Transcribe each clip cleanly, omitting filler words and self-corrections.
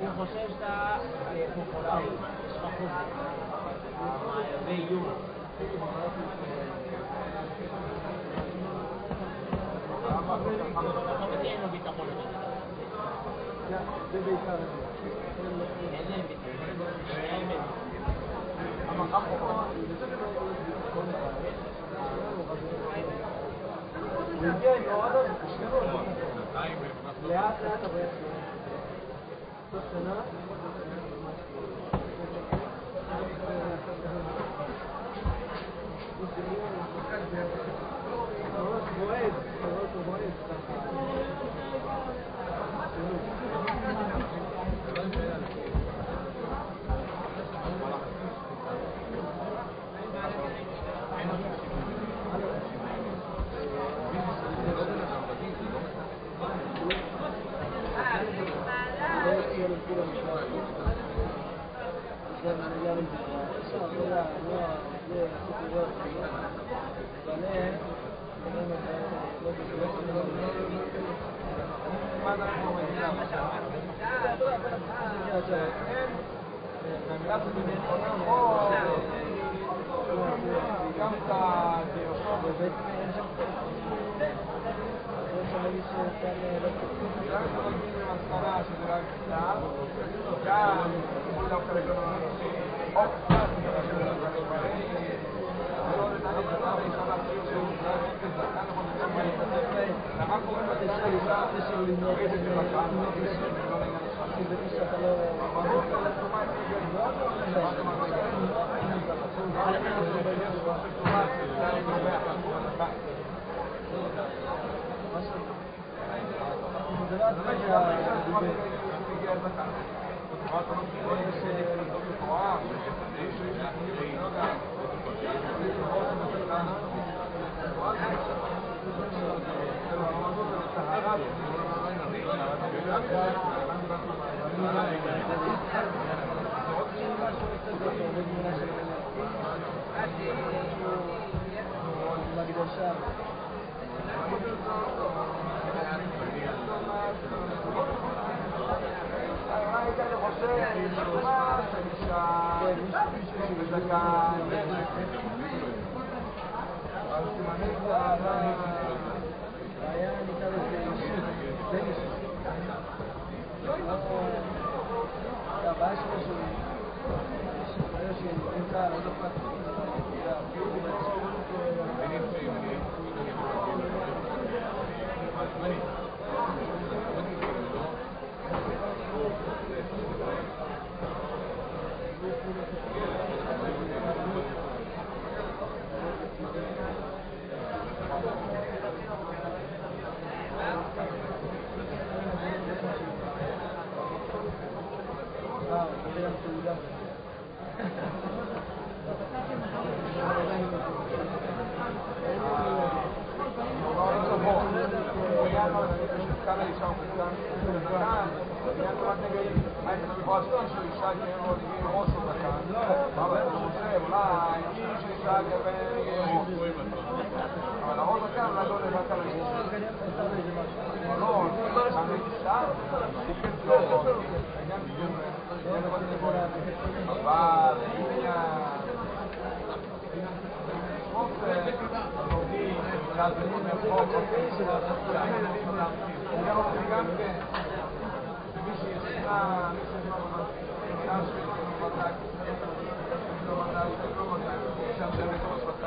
הוא חושב שאתה פופולרי, יש לך חוזה, באיום. לא מתאים לו ביטחון יותר. זה בעיקר. אין להם ביטחון, שניהם אין. כן, נורא לאט לאט אבל סוף שנה ממש בועד, בועד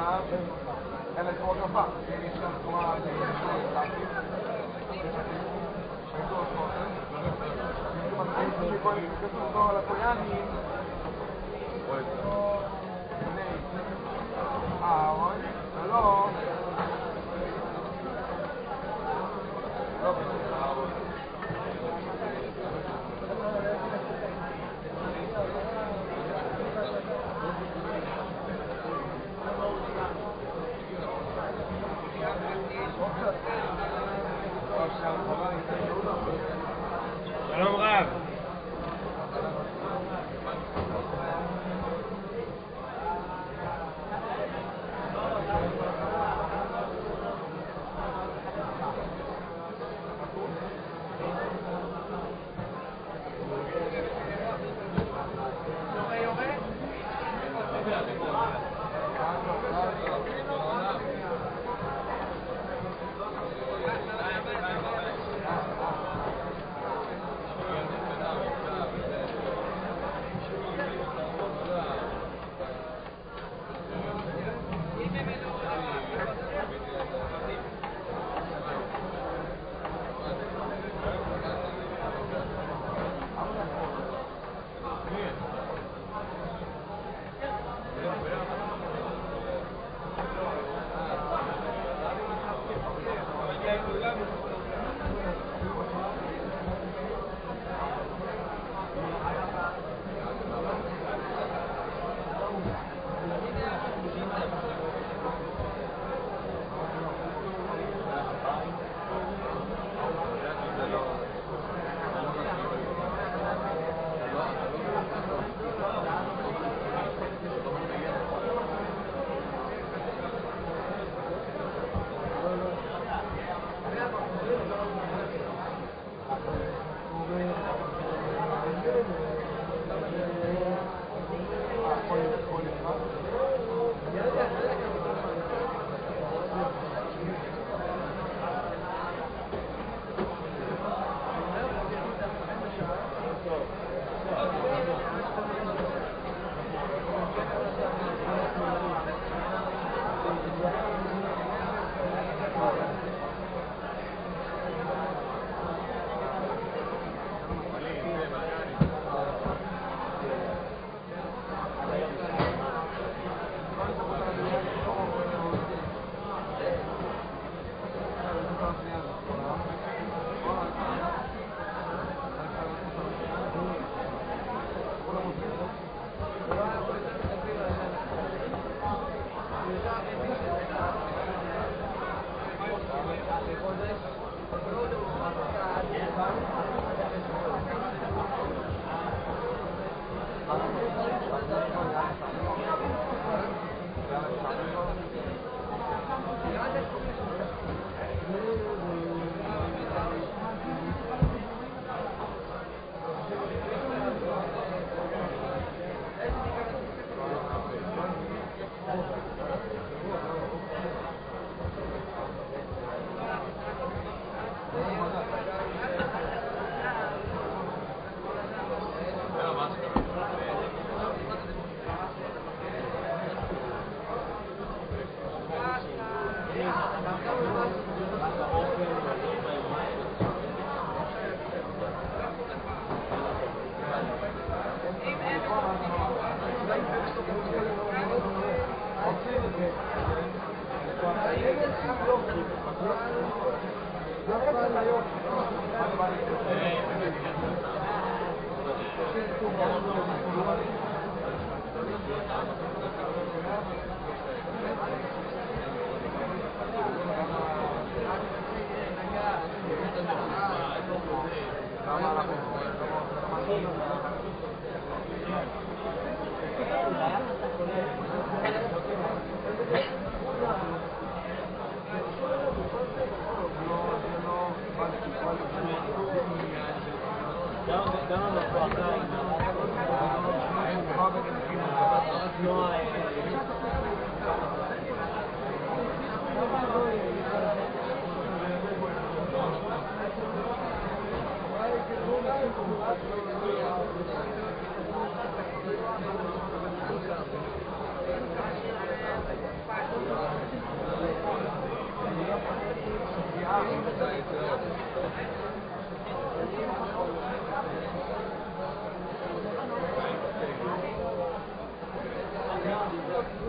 עכשיו, אין לזה עוד נפה, יש כאן תנועה לסטטים. כתוב לו על הקויאנים, אהרון, לא, לא בסדר, אהרון. שלום רב.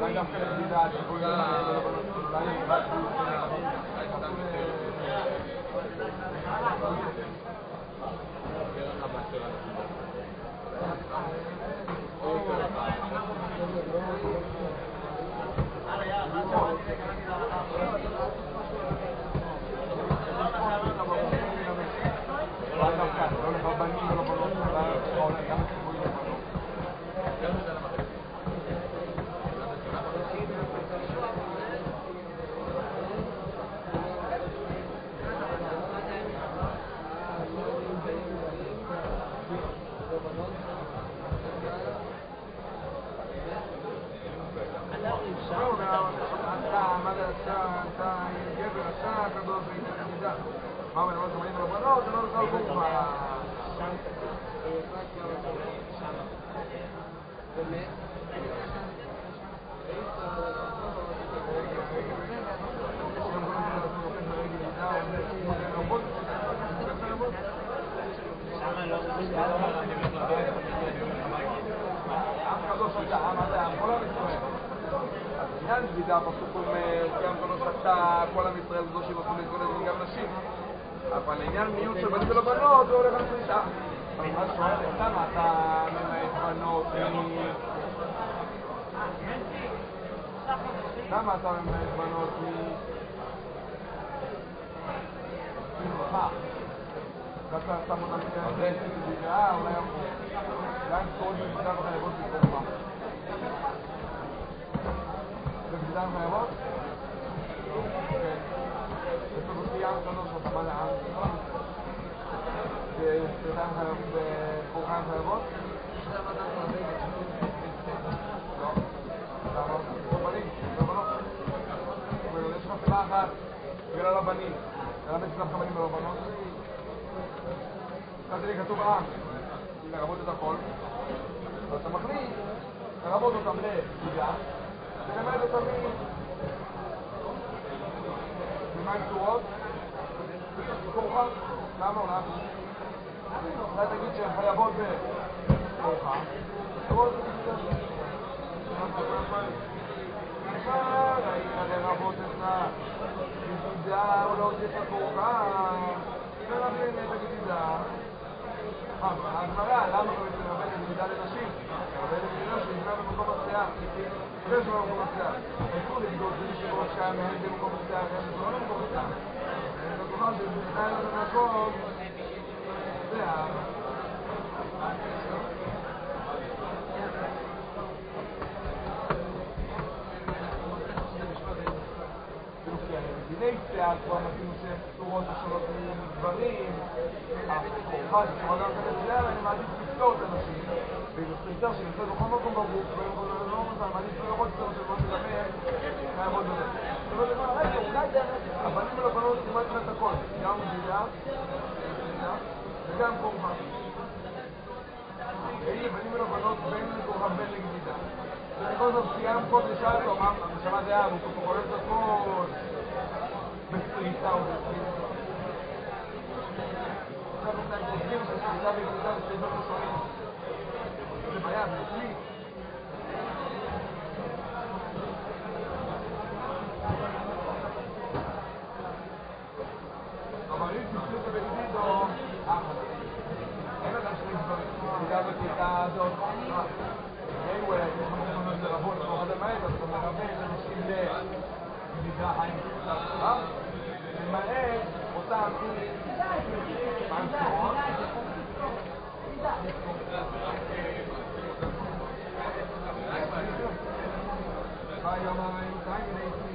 Dai la credibilità, poi פסוק גם בנוסחתה כל עם ישראל קדושים עשו להתגונן וגם נשים, אבל לעניין מיעוט של בנים ולא בנות הוא הולך על פרישה. אבל מה שואל, למה אתה ממעט בנות למה אתה ממעט בנות ממך? ואתה שם אותם כדי בגלל אולי גם קוראים בגלל וחייבות בקורמה בגלל חייבות? esto lo estudiamos nosotros para la de programa de voz bueno יש לך פילה אחת בגלל הבנים למה יש לך בנים ולא בנות? קראתי לי כתוב לרבות את הכל ואתה מחליט לרבות אותם לגילה ולמד אותם במה קצורות? בכורחה? למה עולה? אולי תגיד שהן חייבות בכורחה קצורות ראינה לרבות את הגדידה או להוציא את הכורחה ולכן את הגדידה הגמרא, למה לא מתרבה את הגדידה לנשים? הרבה לגדידה שנקרא במקום השיער זה שלא במקום השיער איפה לגדול זה שבראש קיים מהן במקום השיער זה לא במקום השיער זה בכלל שבגדידה אין לך מקום זה דיני שיער כבר מתאים שהן פטורות ושונות מדברים הכורחה שכבר גם כזה שיער אני מעדיף לפתור את הנשים ולפריצה שנמצאת בכל מקום בגוף ולא רוצה, אני מעדיף לראות את זה שלא מדבר מהעמוד הזה אבל זה כבר רגע, אולי זה הבנים ולבנות כמעט את הכל גם גדידה וגם כורחה והנה בנים ולבנות בין לכורחה בין לגדידה וכל זאת סיימת פה לשאל לו המשמה דעה הוא קורא את הכל בפריצה או בפריצה עכשיו אנחנו חושבים שפריצה וגדידה זה שתי דברים שונים זה בעיה, זה כלי אבל אם תפסו את הבגדידו אין אדם שני דברים גדידה ופריצה הזאת anyway, יש לנו לרבות בתוך הדמיים, אז אתה מרבה את אנשים לגדידה חיים בקריאה למעט אותם פעם קוראות ביי יומיים תגניתי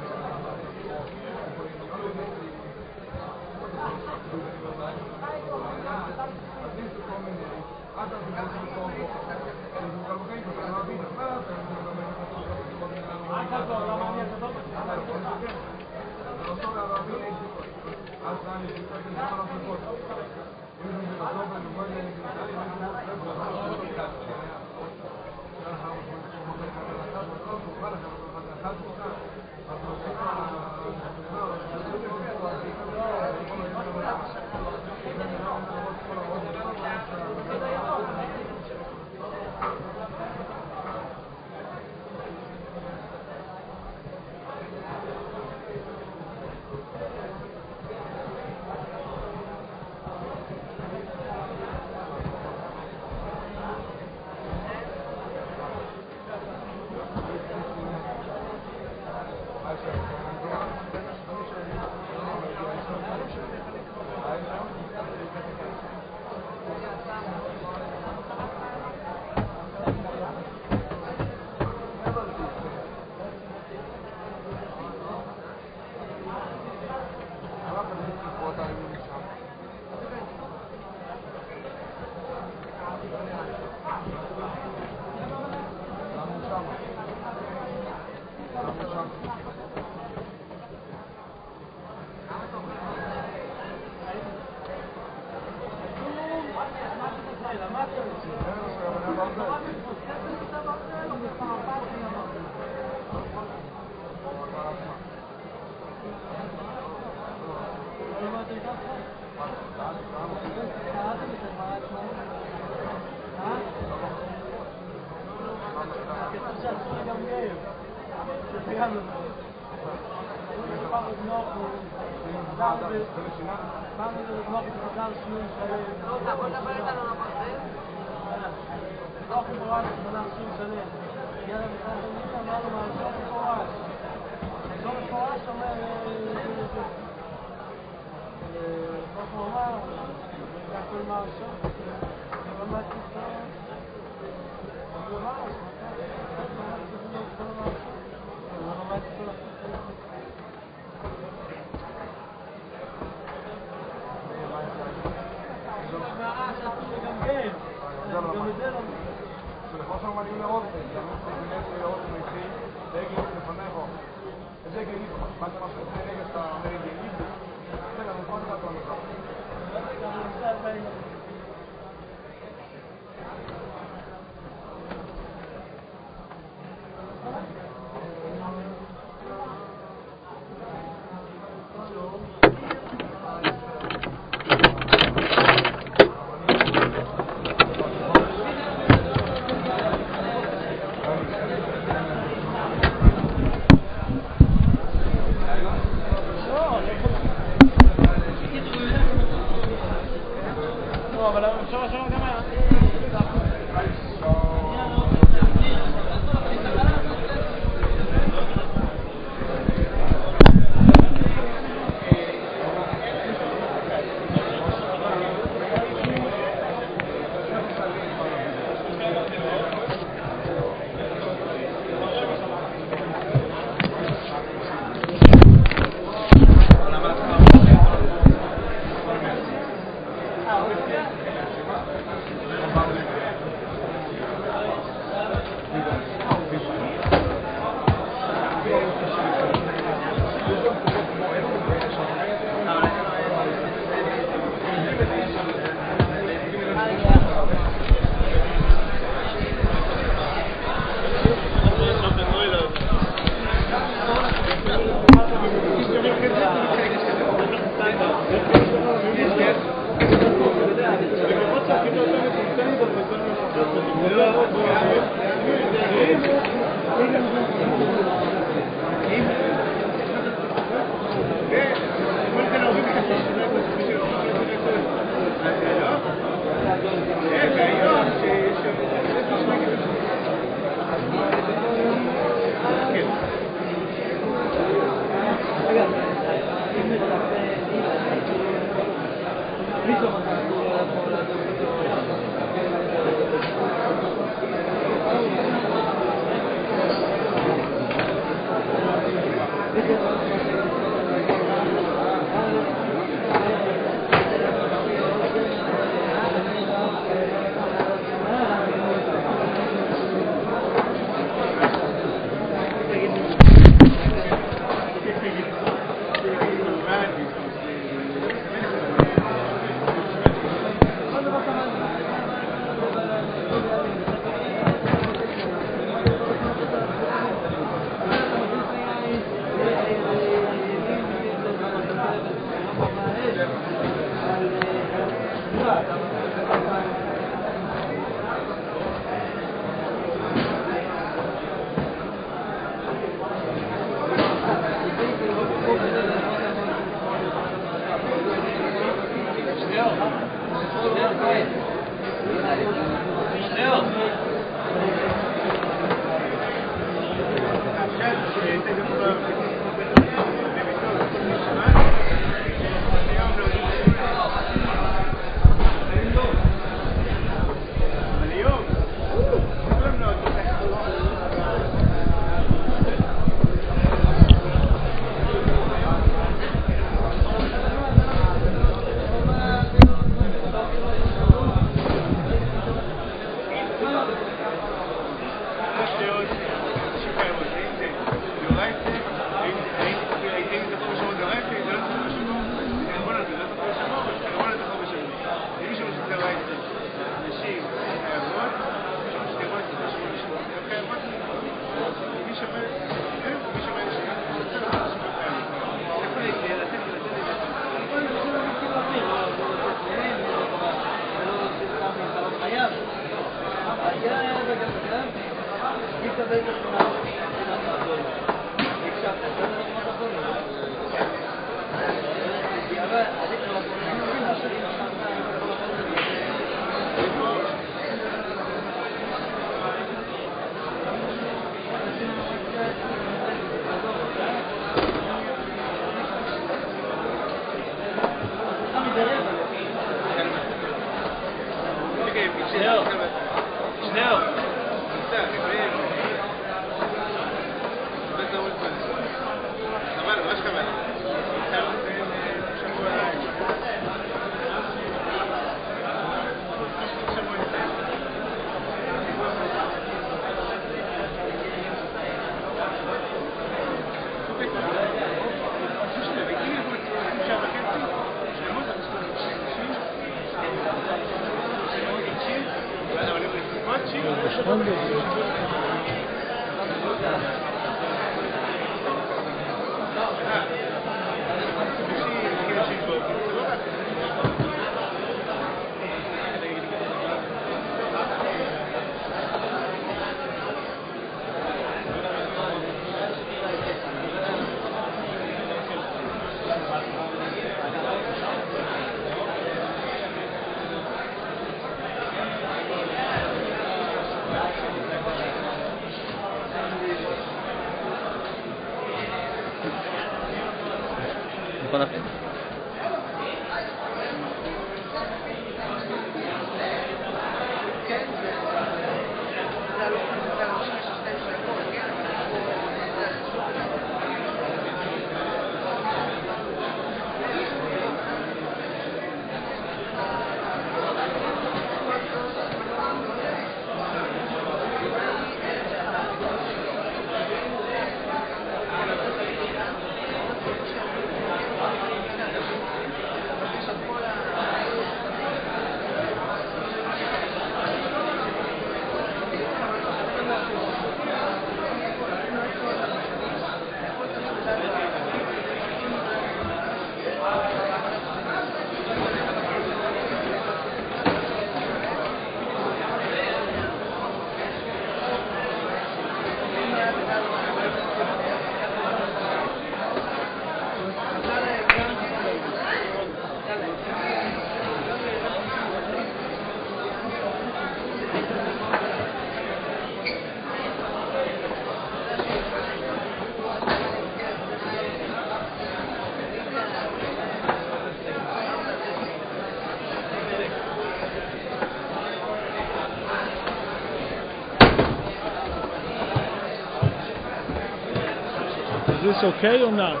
Is this okay or not?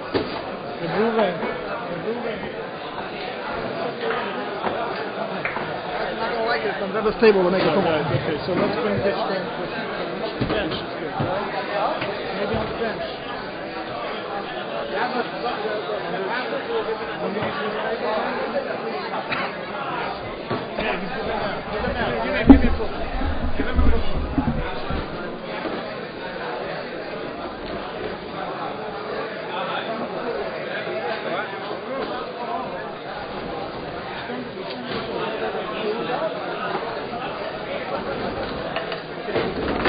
Reuven. I don't like it. It comes out of the table to make it come on. Okay, so let's bring this from the bench. Is good, right? Maybe on the bench. Yeah, he's good now. Give him out. Give him a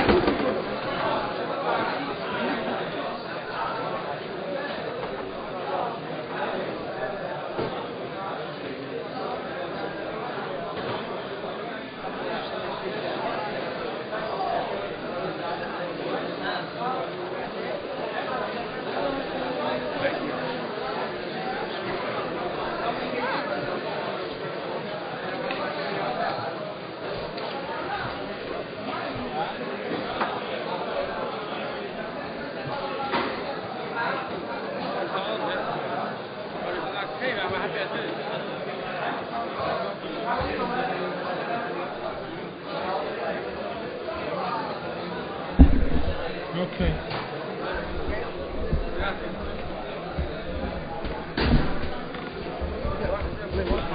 Okay.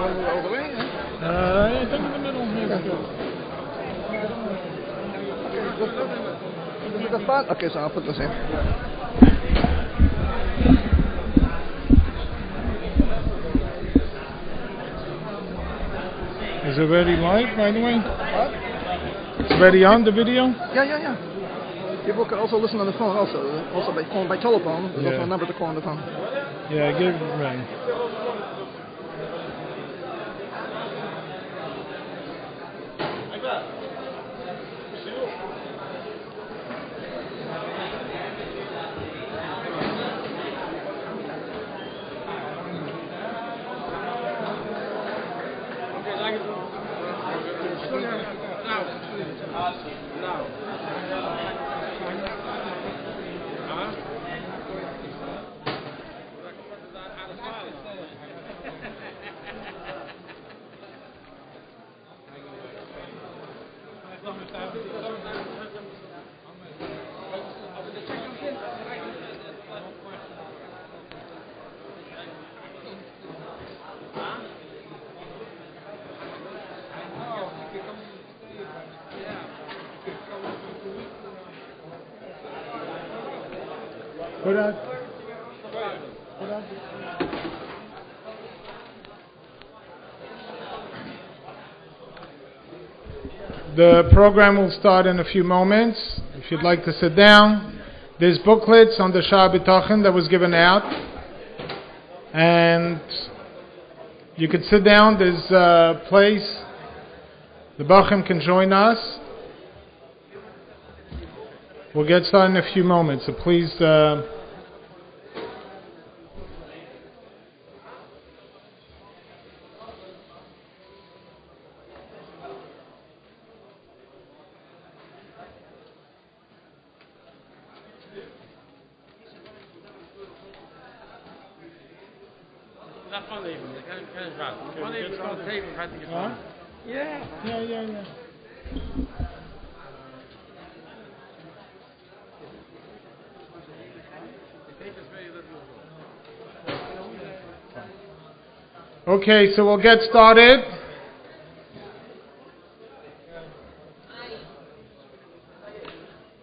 Want to go all the way? I think in the middle. Is it a spot? Okay, so I'll put this in. Is it already live, by the way? What? It's already on the video? Yeah. People can also listen on the phone also by phone, by telephone. There's also a number to call on the phone. Yeah, give it a ring. Put out. The program will start in a few moments. If you'd like to sit down, there's booklets on the Shah B'Tachin that was given out, and you could sit down. There's a place. The Bachim can join us. We'll get started in a few moments, so please. Yeah. Okay, so we'll get started.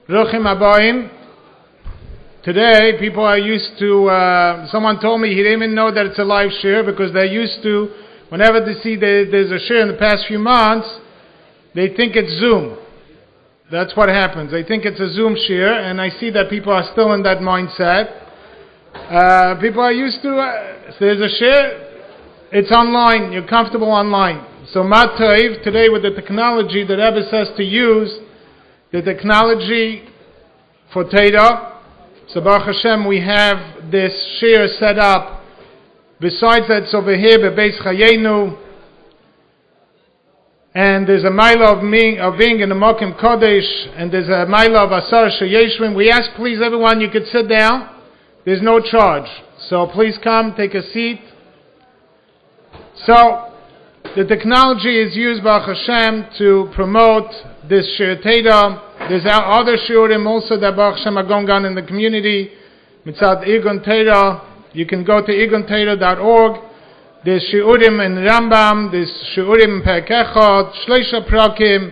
Ruchim Abayim. Today, people are used to, someone told me he didn't even know that it's a live share because they're used to, whenever they see there's a share in the past few months, they think it's Zoom. That's what happens. They think it's a Zoom share, and I see that people are still in that mindset. People are used to, there's a share, it's online, you're comfortable online. So Matayv, today with the technology that Rebbe says to use, the technology for Teda, so Baruch Hashem, we have this share set up. Besides that, it's over here, Bebeis Chayenu, and there's a mila of being in the Mokim Kodesh, and there's a mila of Asar Sheyeshvim. We ask, please, everyone, you could sit down. There's no charge. So please come, take a seat. So, the technology is used by Hashem to promote this Shir Teda. There's other Shiurim also that Baruch Hashem are going on in the community. Mitzad Igun Teda. You can go to igunteda.org. There's Shiurim in Rambam. There's Shiurim in Perek Echad, Shleisha Prakim,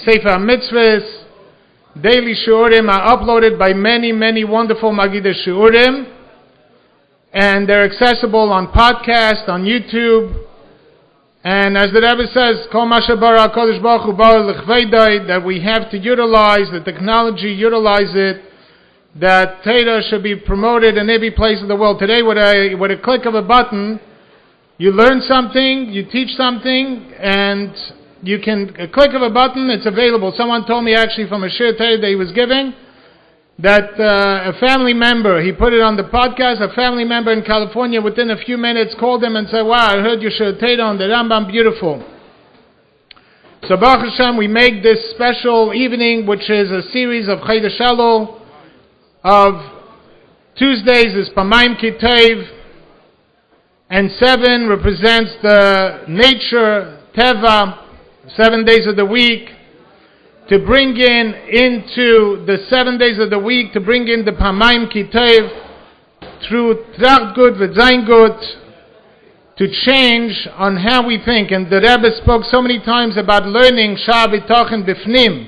Sefer Mitzvahs. Daily Shiurim are uploaded by many, many wonderful Magidei Shiurim. And they're accessible on podcast, on YouTube. And as the Rebbe says, Kol Masha Bara HaKadosh Baruch Hu Bara L'Chveidai, that we have to utilize the technology, utilize it, that Teda should be promoted in every place of the world. Today, with a click of a button, you learn something, you teach something, and you can, a click of a button, it's available. Someone told me actually from a shir Teda that he was giving, that a family member, he put it on the podcast, a family member in California within a few minutes called him and said, wow, I heard your shir Teda on the Rambam, beautiful. So Baruch Hashem, we make this special evening, which is a series of Chodesh Elul, of Tuesdays is Pamayim Kitev, and 7 represents the nature, Teva, 7 days of the week. to bring into the 7 days of the week, to bring in the Pamayim Kitev through Tracht Gut V'Zayin Gut, to change on how we think. And the Rebbe spoke so many times about learning Shah B'Tochen B'Fnim.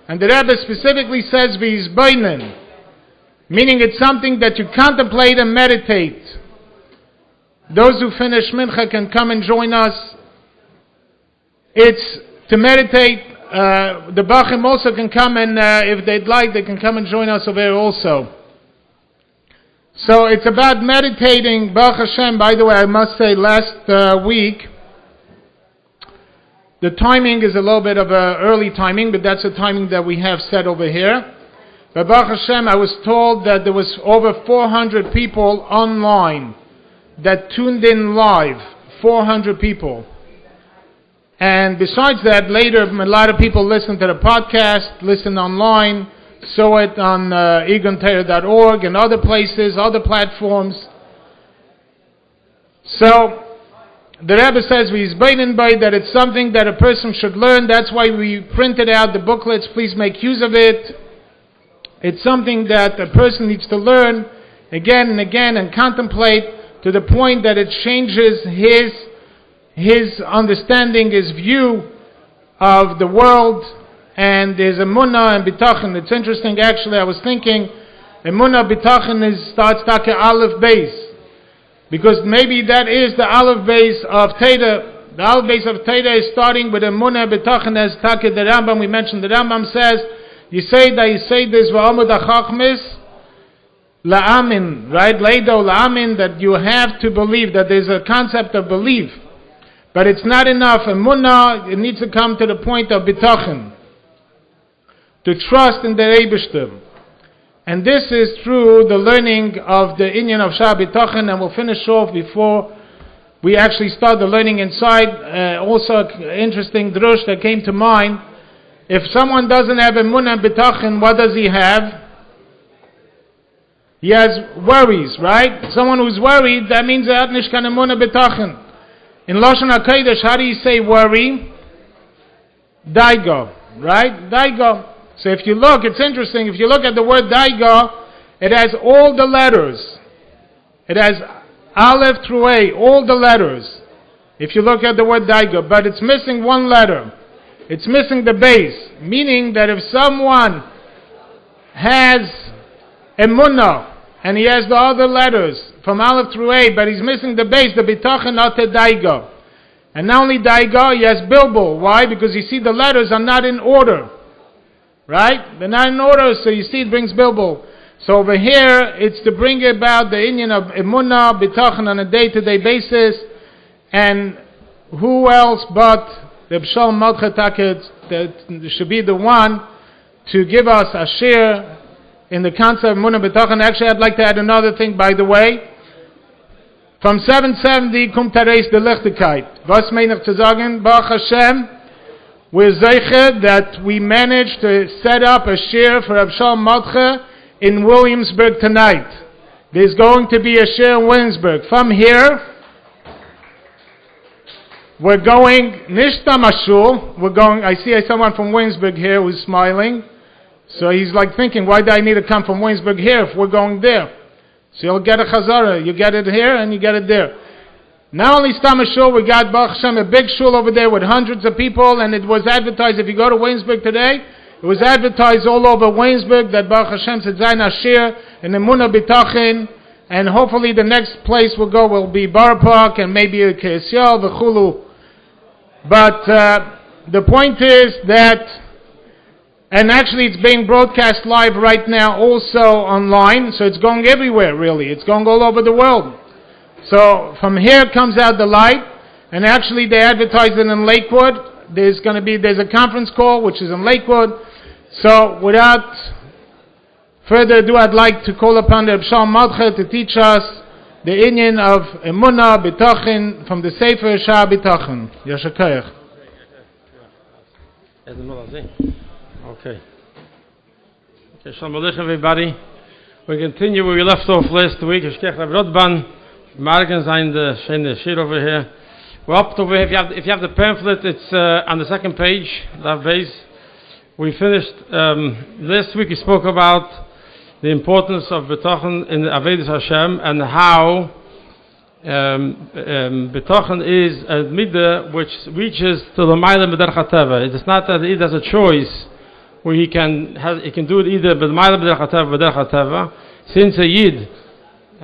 And the Rebbe specifically says V'Yizboinen, meaning it's something that you contemplate and meditate. Those who finish Mincha can come and join us. It's to meditate. The Bachim also can come and, if they'd like, they can come and join us over there also. So it's about meditating. Baruch Hashem, by the way, I must say, last week, the timing is a little bit of an early timing, but that's the timing that we have set over here. But Baruch Hashem, I was told that there was over 400 people online that tuned in live. 400 people. And besides that, later a lot of people listened to the podcast, listened online, saw it on egontaylor.org and other places, other platforms. So the Rebbe says that it's something that a person should learn. That's why we printed out the booklets. Please make use of it. It's something that a person needs to learn again and again and contemplate to the point that it changes his understanding, his view of the world, and there's emunah and bitachon. It's interesting, actually, I was thinking, emunah bitachon starts taka aleph beis, because maybe that is the aleph beis of Teda. The aleph beis of Teda is starting with emunah bitachon, as taka the Rambam, we mentioned the Rambam says, you say this v'amud hachachmis la'amin, right? Leido la'amin, that you have to believe, that there's a concept of belief. But it's not enough. Emunah, it needs to come to the point of bitachon, to trust in the Eibishter. And this is through the learning of the inyan of Shah Bitachon, and we'll finish off before we actually start the learning inside. Also, an interesting drush that came to mind. If someone doesn't have emunah and bitachon, what does he have? He has worries, right? Someone who's worried, that means he has nishkan emunah bitachon. In Lashon HaKodesh, how do you say worry? Daigo, right? Daigo. So if you look, it's interesting, if you look at the word daigo, it has all the letters. It has Aleph through A, all the letters. If you look at the word daigo, but it's missing one letter. It's missing the base, meaning that if someone has emunah, and he has the other letters from Aleph through A, but he's missing the base, the bitachon not a daigo. And not only daigo, he has bilbul. Why? Because you see the letters are not in order. Right? They're not in order, so you see it brings bilbul. So over here, it's to bring about the inyan of emunah, bitachon on a day-to-day basis, and who else but the B'Shalom Malchet Taket that should be the one to give us a share in the concept of emunah bitachon. Actually, I'd like to add another thing, by the way. From 770 kommt reis de Lichtigkeit. Was meinig zu sagen? Baruch Hashem, we're zeicher that we managed to set up a share for B'Shalom Malchet in Williamsburg tonight. There's going to be a share in Williamsburg. From here, we're going, I see someone from Williamsburg here who's smiling. So he's like thinking, why do I need to come from Williamsburg here if we're going there? So you'll get a chazara. You get it here and you get it there. Not only Stam Shul, we got Baruch Hashem, a big shul over there with hundreds of people, and it was advertised, if you go to Williamsburg today, it was advertised all over Williamsburg that Baruch Hashem said Zayin Ashir and Emunah Bitachin, and hopefully the next place we'll go will be Bar Park and maybe a Kesyal, V'chulu. But the point is that, and actually it's being broadcast live right now also online, so it's going everywhere really. It's going all over the world. So from here comes out the light, and actually they advertise it in Lakewood. There's a conference call which is in Lakewood. So without further ado, I'd like to call upon the B'Shalom Malchet to teach us the inyan of emunah bitachon from the Sefer Shah Bitachon. Yashakayach. Okay. Shalom Aleichem, everybody. We continue where we left off last week. Shkech Rav Rodban. Morgen zijn the shir over here. We're up to, if you have the pamphlet, it's on the second page, that base. we finished, last week we spoke about the importance of B'tochen in Avodas Hashem and how B'tochen is a midah which reaches to the Ma'ila B'derech HaTeva. It is not that he has a choice where he can do it either B'Ma'ila B'derech HaTeva or B'derech HaTeva. Since a Yid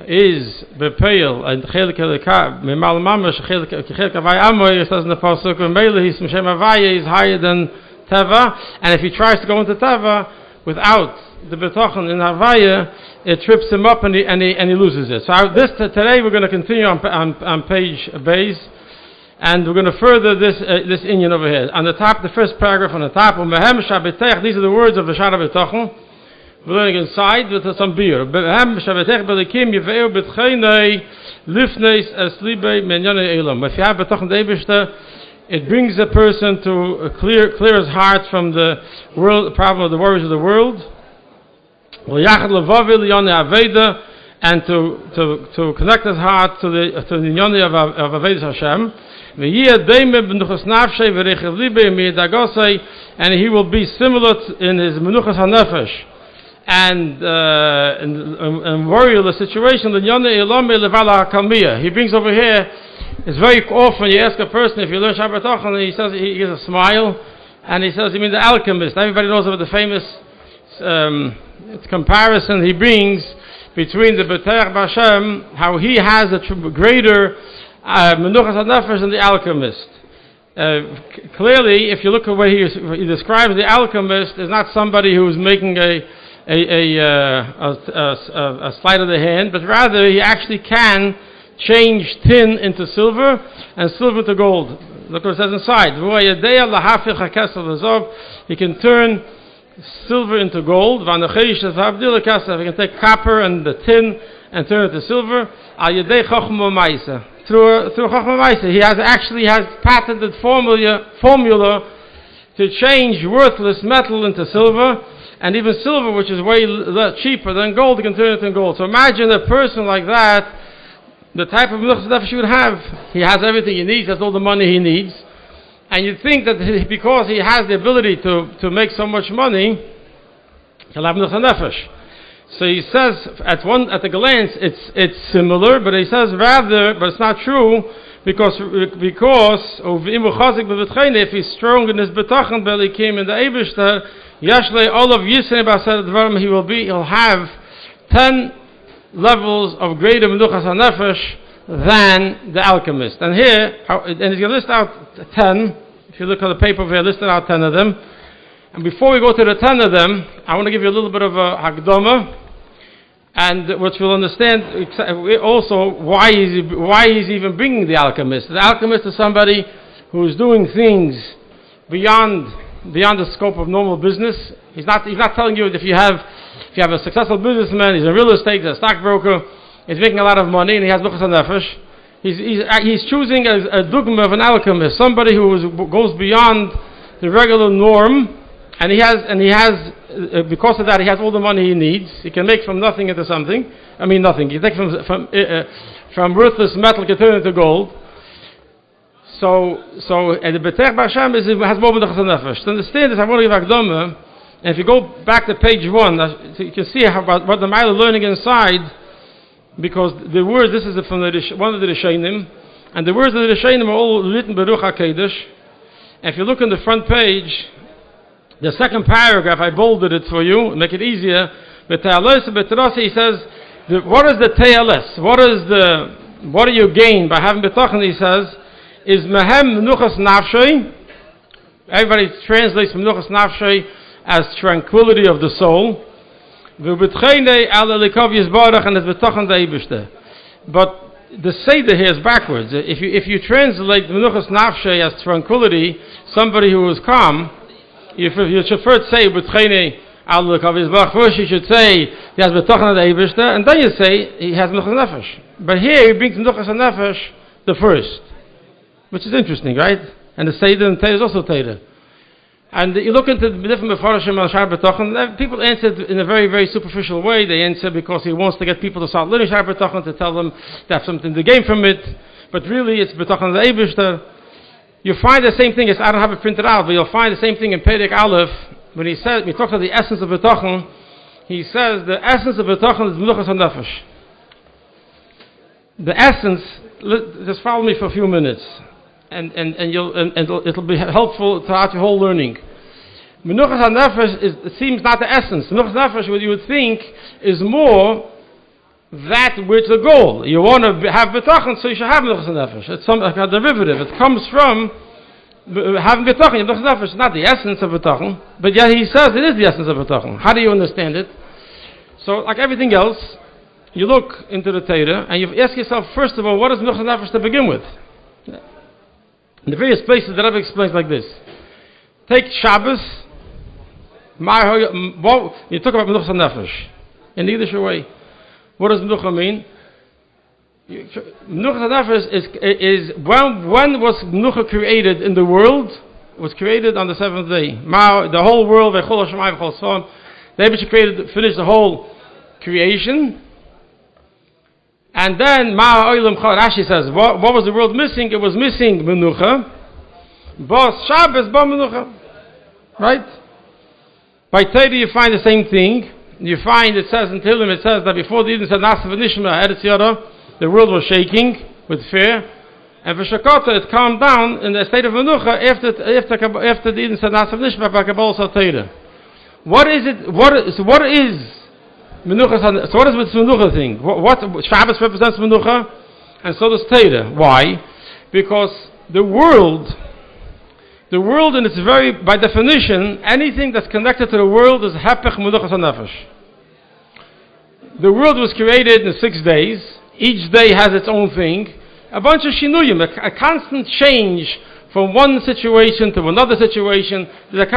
is B'Peil and Chelik Elika Mimal Mamash Chelik Avaya Amoy, it says in the Pasuk, Mele his Mishem Avaya is higher than Teva, and if he tries to go into Teva without the B'tochen in Havaya, it trips him up and he loses it. So today we're going to continue on page base, and we're going to further this inyan over here. On the top, the first paragraph on the top, these are the words of the Shara B'tochen. We're learning inside with some beer. If you have B'tochen Deibishter, it brings a person to clear his heart from the world, the problem of the worries of the world, and to connect his heart to the Yoni of Avodas Hashem. And he will be similar in his Menuchas HaNefesh and worry situation. He brings over here. It's very often you ask a person if you learn Shabbat B'tochen, and he says he gives a smile, and he says, "You mean the alchemist?" Everybody knows about the famous comparison he brings between the B'terech B'Hashem, how he has a greater Menuchas HaNefesh than the alchemist. Clearly, if you look at where he describes the alchemist, is not somebody who is making a sleight of the hand, but rather he actually can change tin into silver and silver to gold. Look what it says inside. He can turn silver into gold. He can take copper and the tin and turn it to silver. Through Chochma Maisa, he has patented formula to change worthless metal into silver, and even silver, which is way cheaper than gold, he can turn it into gold. So imagine a person like that, the type of Menuchas HaNefesh he would have. He has everything he needs, has all the money he needs, and you'd think that because he has the ability to make so much money, he'll have Menuchas HaNefesh. So he says at a glance it's similar, but he says rather, but it's not true, because if he's strong in his B'tochen Belikim in the Eibishter, Yashle all of Yisrael B'aseret Dvarim, he'll have 10 levels of greater Menuchas HaNefesh than the alchemist. And here, and he's going to list out 10. If you look at the paper over here, listed out 10 of them. And before we go to the 10 of them, I want to give you a little bit of a Hakdama, and which we'll understand also why he's even bringing the alchemist. The alchemist is somebody who's doing things beyond the scope of normal business. He's not telling you that if you have a successful businessman, he's in real estate, he's a stockbroker, he's making a lot of money, and he has Menuchas HaNefesh. He's choosing a dogma of an alchemist, somebody who goes beyond the regular norm, and he has because of that, he has all the money he needs. He can make from nothing into something. I mean, nothing. He can take from worthless metal, can turn it into gold. So and the B'terech B'Hashem has more Menuchas HaNefesh. To understand this, I want to give Akdama. And if you go back to page 1, you can see what the Ma'ila learning inside, because the words, this is from one of the Rishonim, and the words of the Rishonim are all written Beruch HaKodesh. And if you look on the front page, the second paragraph, I bolded it for you, make it easier. He says, what is the TLS? What do you gain by having B'tochen? He says, is Mehem Menuchas Nafshei. Everybody translates Menuchas Nafshei as tranquility of the soul. But the Seder here is backwards. If you translate Menuchas Nafshei as tranquility, somebody who is calm, you should first say first you should say he has B'tochen Deibishter, and then you say he has Menuchas HaNefesh. But here he brings Menuchas HaNefesh the first, which is interesting, right? And the Seder and Teda is also Teda. And you look into the different Mefarshim on Shabbat B'tochen, people answered in a very, very superficial way. They answer because he wants to get people to start learning Shabbat B'tochen, to tell them they have something to gain from it. But really, it's B'tochen Deibishter. You find the same thing, I don't have it printed out, but you'll find the same thing in Perek Aleph, when he talks about the essence of B'tachon, he says the essence of B'tachon is Menuchas HaNefesh. The essence, just follow me for a few minutes, and it'll be helpful throughout your whole learning. Menuchas HaNefesh seems not the essence. Menuchas HaNefesh, what you would think, is more that which the goal. You want to have B'tachon, so you should have Menuchas HaNefesh. It's like a derivative. It comes from having B'tachon. Menuchas HaNefesh is not the essence of B'tachon, but yet he says it is the essence of B'tachon. How do you understand it? So, like everything else, you look into the Torah and you ask yourself, first of all, what is Menuchas HaNefesh to begin with? In the various places the Rebbe explains like this. Take Shabbos. You talk about Menuchas HaNefesh in the Yiddish way. What does Menucha mean? Menuchas HaNefesh is when was Menucha created in the world? It was created on the seventh day. The whole world, the Rebbe finished the whole creation. And then Rashi says, what was the world missing? It was missing Menucha. Bas Shabbos, Ba Menucha. Right? By Torah you find the same thing. You find, it says in Tehillim, it says that before the Eden said Nasa v'nishma Eretz Yada, the world was shaking with fear, and v'shakata, it calmed down in the state of Menucha after the Eden said Nasa v'nishma by Kabbalah Torah. What is it? What is Menucha? So what is this Menucha thing? What Shabbos represents Menucha, and so does Torah. Why? Because the world in its very, by definition, anything that's connected to the world is hepech Menuchas HaNefesh. The world was created in 6 days. Each day has its own thing. A bunch of shinuyim, a constant change from one situation to another situation. There's a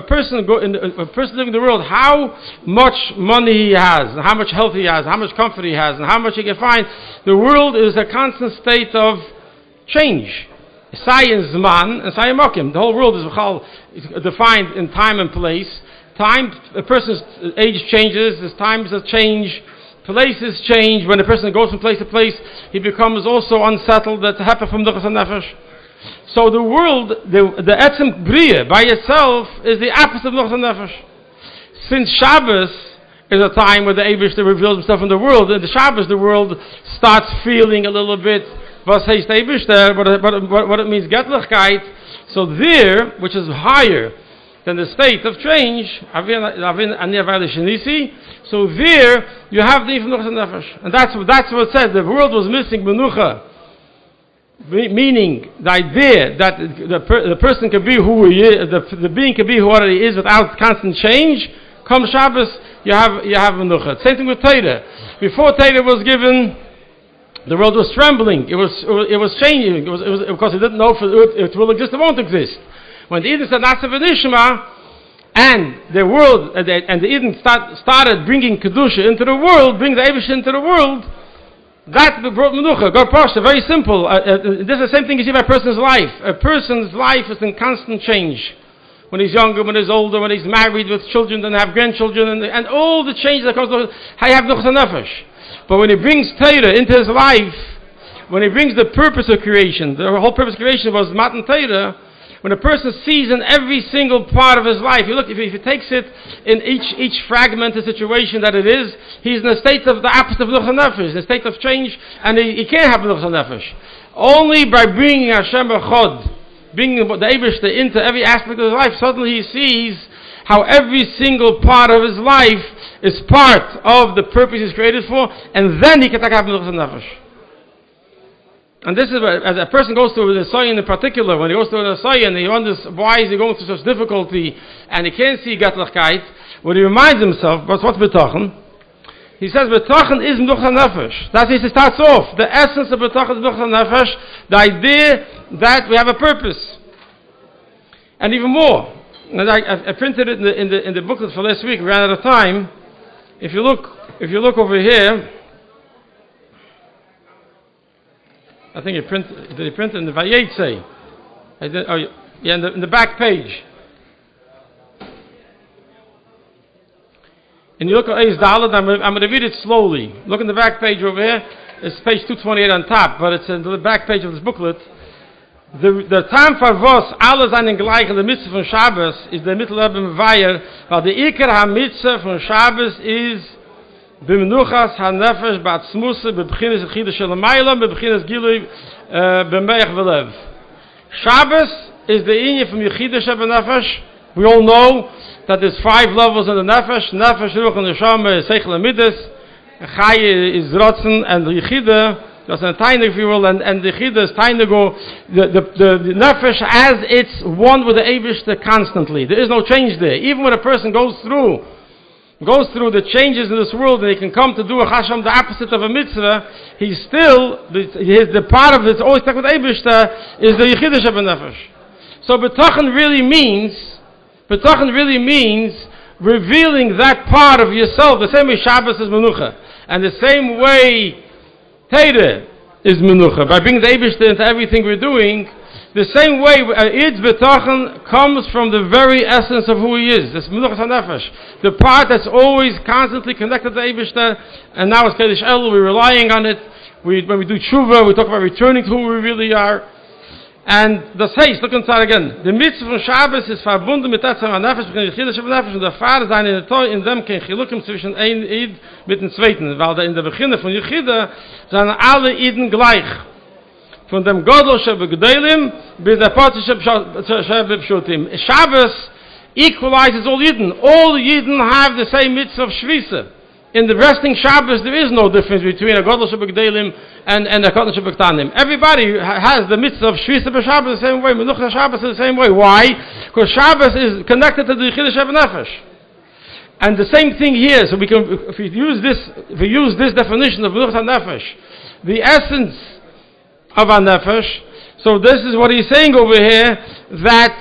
person living in the world, how much money he has, and how much health he has, how much comfort he has, and how much he can find. The world is a constant state of change. Science man and Sayamokim. The whole world is defined in time and place. Time, a person's age changes, his times change, places change. When a person goes from place to place, he becomes also unsettled. That's happened from Menuchas HaNefesh. So the world, the Etzem Bria by itself is the opposite of Menuchas HaNefesh. Since Shabbos is a time where the Eibishter reveals himself in the world, in the Shabbos the world starts feeling a little bit what it means, Getlichkeit. So there, which is higher than the state of change, so there you have the Menuchas HaNefesh. And that's what it says. The world was missing Menucha, meaning the idea that the person can be who he is, the being can be what he is without constant change. Come Shabbos, you have Menucha. Same thing with Torah. Before Torah was given, the world was trembling. It was changing. It was because it didn't know if it will exist or won't exist. When the Eden said Nasa v'nishma, and the world and the Eden started bringing kedusha into the world, bring the Eibush into the world, that brought Menucha. God Pasha, very simple. This is the same thing you see by a person's life. A person's life is in constant change. When he's younger, when he's older, when he's married with children and have grandchildren, and all the change that comes to I have Menuchas HaNefesh. But when he brings Torah into his life, when he brings the purpose of creation, the whole purpose of creation was Matan Torah. When a person sees in every single part of his life, if he takes it in each fragmented situation that it is, he's in a state of the opposite of Menuchas HaNefesh, in a state of change, and he can't have Menuchas HaNefesh. Only by bringing Hashem Echad, bringing the Eibishter into every aspect of his life, suddenly he sees how every single part of his life is part of the purpose he's created for, and then he can take up Menuchas HaNefesh. And this is as a person goes through the Sayin in particular, when he goes through the Sayin and he wonders why is he going through such difficulty and he can't see Gatlichkeit, when he reminds himself, what's B'tachon? He says B'tachon is Menuchas HaNefesh. That's how he starts off. The essence of B'tachon is Menuchas HaNefesh, the idea that we have a purpose. And even more, and I printed it in the booklet for last week. We ran out of time. If you look over here, I think did he print it in the Vayetze? In the back page. And you look at Eis Dalet. I'm going to read it slowly. Look in the back page over here. It's page 228 on top, but it's in the back page of this booklet. the time for was alles einen gleich in der Mitzvah von Shabbos ist der Mittelleben Weiher, weil die Iker ha-Mitzvah von Shabbos ist B'menuchas ha-Nefesh b'atzmusse b'b'chinas Chida shel Amaylam b'b'chinas Gilui b'meich v'lev. Shabbos is the inyan from Yechida shel Nefesh. We all know that there's 5 levels in the Nefesh. Nefesh, Ruach, and Neshama is Seichel and Midas. Chai is Rotzen, and the Yechida, that's a tiny, if you will, and the Yechida is tiny go. The Nefesh as it's one with the Eibishter constantly. There is no change there. Even when a person goes through the changes in this world and he can come to do a chasham, the opposite of a mitzvah, he's still, the part of it, always stuck with Eibishter, is the Yechida Sheba Nefesh. So B'tachan really means revealing that part of yourself, the same way Shabbos is Menucha, and the same way Teire is Menucha, by bringing the Eibishter into everything we're doing. The same way, Idz B'tachan comes from the very essence of who he is. This Menuchas HaNefesh. The part that's always constantly connected to Eibishter, and now it's Kedesh Elul, we're relying on it. When we do tshuva, we talk about returning to who we really are. And das heißt, look inside again, the mitzvah von Shabbos ist verbunden mit Etzem HaNefesh, mit Yechida Shel Nefesh, und der Vater sein in dem kein Chilukim zwischen ein Id mit dem Zweiten, weil in der Beginne von Yechida sind alle Iden gleich. Von dem Godel Shebegdelim bis der Potz Shebepshutim. Shabbos equalizes all Yidden. All Yidden have the same mitzvah of Shvisa. In the resting Shabbos, there is no difference between a Godel Shebegdelim and a Kodesh Shebektanim. Everybody has the mitzvah of Shvisa b'Shabbos the same way. Menucha Shabbos is the same way. Why? Because Shabbos is connected to the Yechida Sheba Nefesh. And the same thing here. So we can, if we use this definition of Menucha Nefesh, the essence of our nefesh. So this is what he's saying over here, that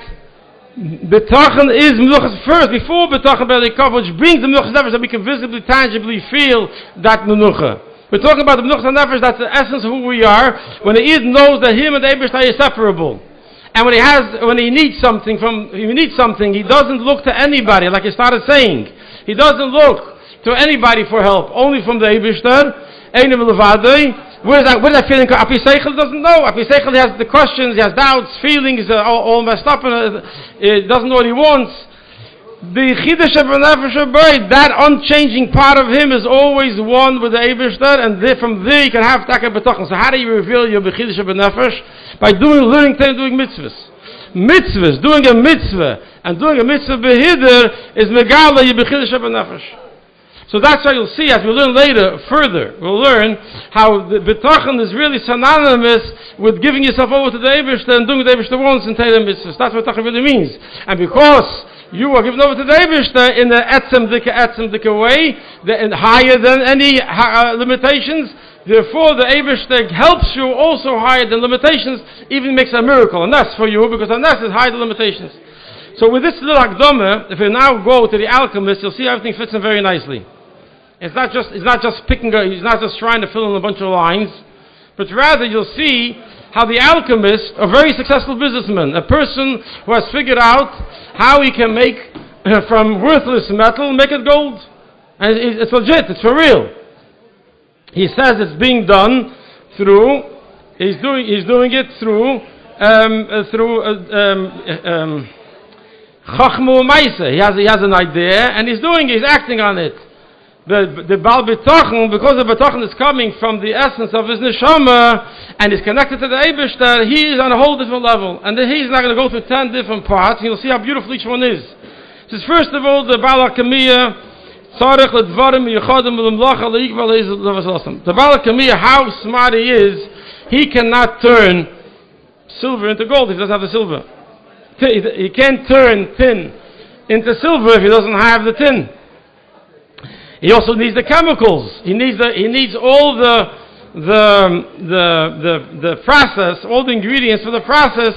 B'tachan is menuchas first, before B'tachan Be'likov, which brings the menuchas nefesh, that we can visibly, tangibly feel that menucha. We're talking about the menuchas nefesh, that's the essence of who we are, when the Yid knows that him and the Eibush are inseparable. And when he needs something, he doesn't look to anybody, like he started saying. He doesn't look to anybody for help, only from the Eibishter, Einem Levadei. Where is that feeling? Api Seichel doesn't know. Api Seichel has the questions, he has doubts, feelings, all messed up, and he doesn't know what he wants. The Chiddush of Nefesh Abayit, that unchanging part of him is always one with the Eibishter, and from there you can have Taka B'tachan. So how do you reveal your Chiddush of Nefesh? By learning mitzvahs. Mitzvahs, doing a mitzvah, and doing a mitzvah B'hider is Megala your Chiddush of Nefesh. So that's why you'll see, as we learn later, we'll learn how the B'tachan is really synonymous with giving yourself over to the Eibishter and doing the Eibishter wants and Torah mitzvahs. That's what B'tachan really means. And because you are given over to the Eibishter in the etzem dika way, and higher than any limitations, therefore the Eibishter helps you also higher than limitations, even makes a miracle. And that's for you, because the Nes is higher than limitations. So with this little Hakdama, if we now go to the alchemist, you'll see everything fits in very nicely. He's not just trying to fill in a bunch of lines, but rather you'll see how the alchemist, a very successful businessman, a person who has figured out how he can make from worthless metal, make it gold. And it's legit, it's for real. He says it's being done through, he's doing it through Chachmu Maisa. He has an idea and he's acting on it. The Bal B'tachan, because the B'tachan is coming from the essence of his neshama and is connected to the Eibishter, he is on a whole different level. And then he's not going to go through 10 different parts. You'll see how beautiful each one is. This is first of all the Bal HaKamiyah, Tzarech L'dvarim Yechadim L'mlacha L'ikva L'izlasam. The Bal HaKamiyah, how smart he is, he cannot turn silver into gold if he doesn't have the silver. He can't turn tin into silver if he doesn't have the tin. He also needs the chemicals. He needs all the process, all the ingredients for the process,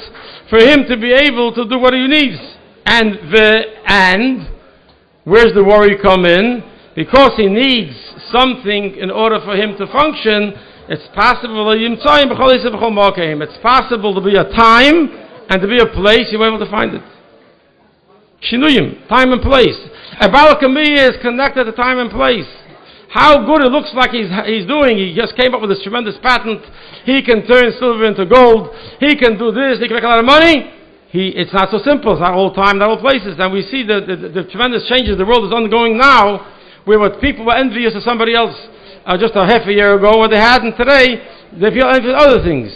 for him to be able to do what he needs. And where's the worry come in? Because he needs something in order for him to function. It's possible to be a time and to be a place you're able to find it. Shinuyim, time and place. A Bal HaKamiyah is connected to time and place. how good it looks like he's doing. He just came up with this tremendous patent. He can turn silver into gold. He can do this. He can make a lot of money. It's not so simple. It's not all time, not all places. And we see the tremendous changes the world is undergoing now, where what people were envious of somebody else just a half a year ago, what they had, and today they feel envious of other things.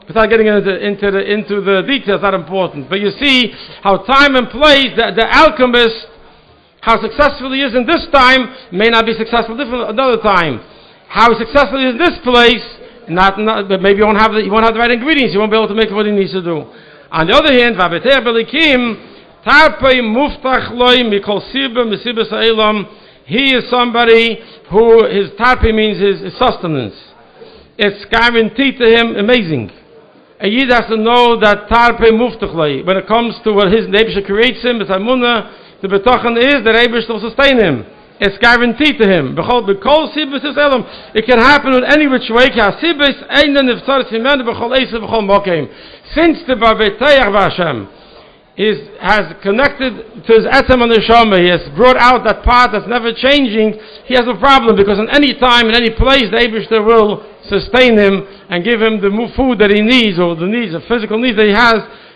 Without getting into the details, not important. But you see how time and place, the alchemist, how successful he is in this time may not be successful another time. How successful he is in this place, but maybe you won't have the right ingredients. You won't be able to make what he needs to do. On the other hand, Vabeter Belikim, Tarpei Muftach Loi Mikol Sibba Misibba Sa'ilam, he is somebody who, his Tarpei means his sustenance. It's guaranteed to him, amazing. A Yid has to know that Tarpei Muftach Loi, when it comes to what his Rebbe creates him, it's Amunah, the Betochen is, the Rebbe will sustain him. It's guaranteed to him. It can happen in any which way. Since the Babetayach Vashem has connected to his Etzem and Neshama, he has brought out that part that's never changing, he has a problem, because in any time, in any place, the Eibishter will sustain him and give him the food that he needs, or the needs, the physical needs that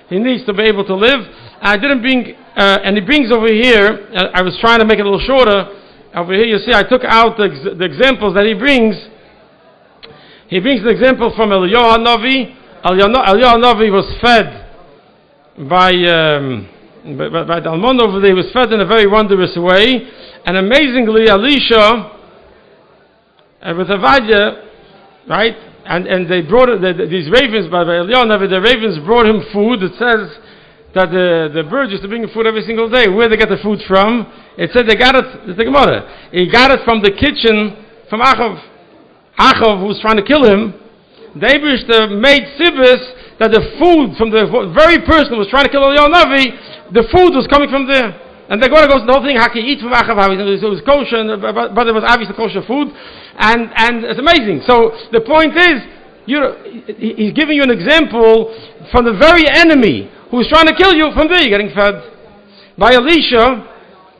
he needs to be able to live. I didn't bring, and he brings over here, I was trying to make it a little shorter. Over here you see I took out the examples that he brings. He brings an example from Eliyahu Hanavi. Eliyahu Hanavi was fed by the Almon over there. He was fed in a very wondrous way. And amazingly, Elisha, with Avadia, right, and they brought these ravens, by Eliyahu Hanavi, the ravens brought him food. It says that the birds used to bring him food every single day. Where they get the food from? It said they got it, the Gemara. He got it from the kitchen, from Achav. Achav, who was trying to kill him, the Eibishter made sibis that the food from the very person who was trying to kill Eliyahu Navi, the food was coming from there. And the Gemara goes the whole thing, how can you eat from Achav? It was kosher, but it was obviously kosher food. And it's amazing. So the point is, he's giving you an example from the very enemy who's trying to kill you. From there you're getting fed. By Elisha,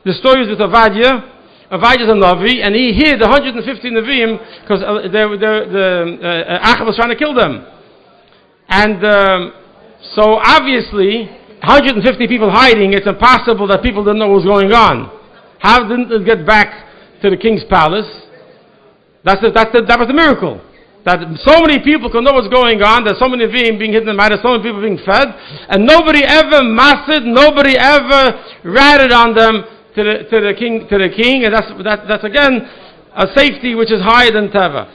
the story is with Avadia. Avadia is a Navi, and he hid 150 Nevi'im because Achav was trying to kill them. And so obviously, 150 people hiding, it's impossible that people didn't know what was going on. How didn't it get back to the king's palace? That was the miracle. That so many people can know what's going on, there's so many being hidden in the matter, so many people being fed, and nobody ever massed, nobody ever ratted on them to the king, and that's again a safety which is higher than Teva.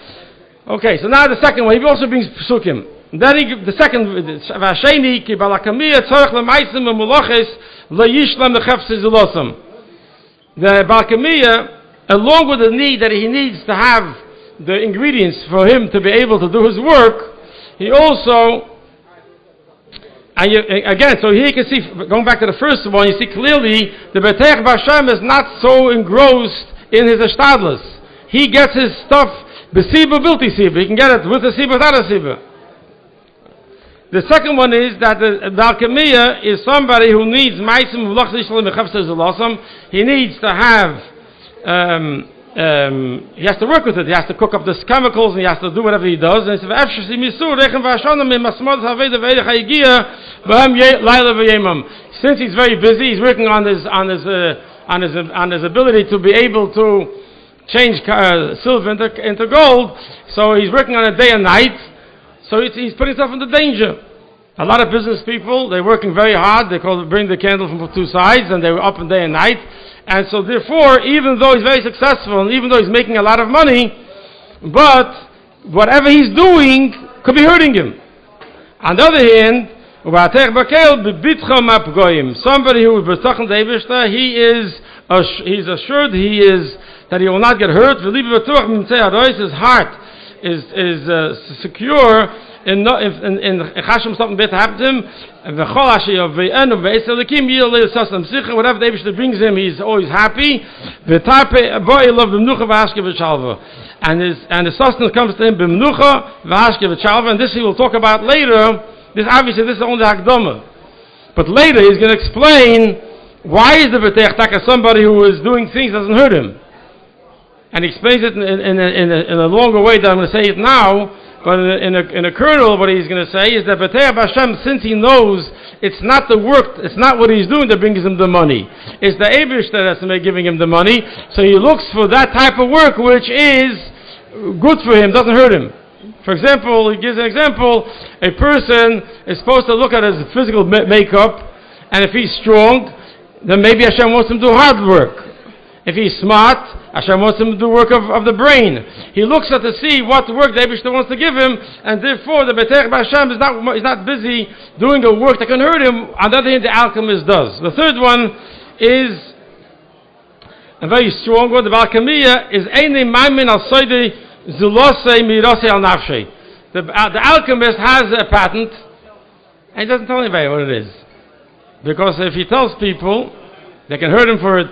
Okay, so now the second one, he also brings Psukim. Then the second, Vasheni ki balakamiya tzarich lemaisim v'mulachis le'yishlam lechefse zulosam. The balakamiya, along with the need that he needs to have the ingredients for him to be able to do his work, he also, so here you can see, going back to the first one, you see clearly the Betech Bashem is not so engrossed in his ashtadlus. He gets his stuff b'siba bilti siba. He can get it with a siba, without a siba. The second one is that the alchemia is somebody who needs ma'asim v'lach zishlam mechafsez ulasam. He needs to have he has to work with it. He has to cook up the chemicals, and he has to do whatever he does. And he says, since he's very busy, he's working on his ability to be able to change silver into gold. So he's working on it day and night. So he's putting himself into danger. A lot of business people, they're working very hard. They bring the candle from two sides, and they're up and day and night. And so therefore, even though he's very successful, and even though he's making a lot of money, but whatever he's doing could be hurting him. On the other hand, somebody who is b'tachon de'evishta, he's assured that he will not get hurt. His heart is secure in Chashim something bad to happen to him. Whatever the Eibishter brings him, he's always happy. And his sustenance comes to him and this he will talk about later. This is only Hakdama. But later he's going to explain why is the B'tech Taka somebody who is doing things that doesn't hurt him. And he explains it in a longer way than I'm going to say it now, but in a kernel, what he's going to say is that B'teach B'Hashem, since he knows it's not the work, it's not what he's doing that brings him the money, it's the Eibishter that's giving him the money, so he looks for that type of work which is good for him, doesn't hurt him. For example, he gives an example, a person is supposed to look at his physical makeup, and if he's strong, then maybe Hashem wants him to do hard work. If he's smart, Hashem wants him to do work of the brain. He looks at to see what work the Eibishter wants to give him, and therefore the B'teach B'Hashem is not busy doing a work that can hurt him. On the other hand, the alchemist does. The third one is a very strong one. The Balkamiyah is Einei Maimin Al Soidei Zulosei Mirosei Al Nafshei. The alchemist has a patent, and he doesn't tell anybody what it is. Because if he tells people, they can hurt him for it.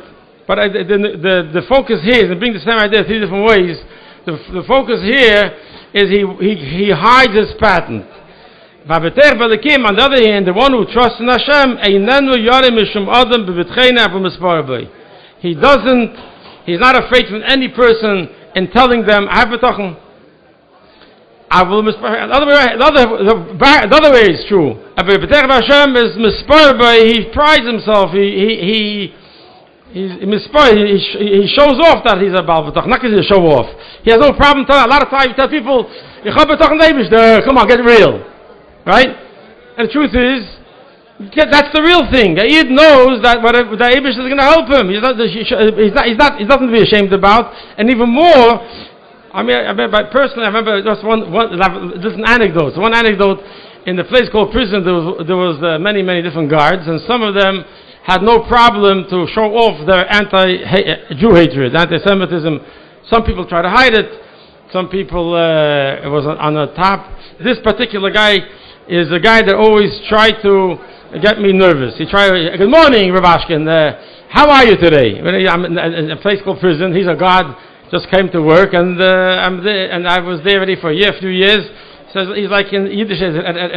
But the focus here is, and bring the same idea three different ways, the focus here is he hides his patent. On the other hand, the one who trusts in Hashem, he's not afraid from any person in telling them, I have betochen. The other way is true. He prides himself, he shows off that he's a Baal B'tach, not because he show off. He has no problem telling, a lot of times he tells people, come on, get real. Right? And the truth is, that's the real thing. Yid knows that the Eibush is going to help him. He's nothing to be ashamed about. And even more, personally, I remember just just an anecdote. So one anecdote, in the place called prison, there was many different guards, and some of them had no problem to show off their anti-Jew hatred, anti-Semitism. Some people try to hide it. Some people, it was on the top. This particular guy is a guy that always tried to get me nervous. He tried, good morning, Ravashkin. How are you today? I'm in a place called prison. He's a guard, just came to work, and I'm there, and I was there already for a few years. So he's like in Yiddish, a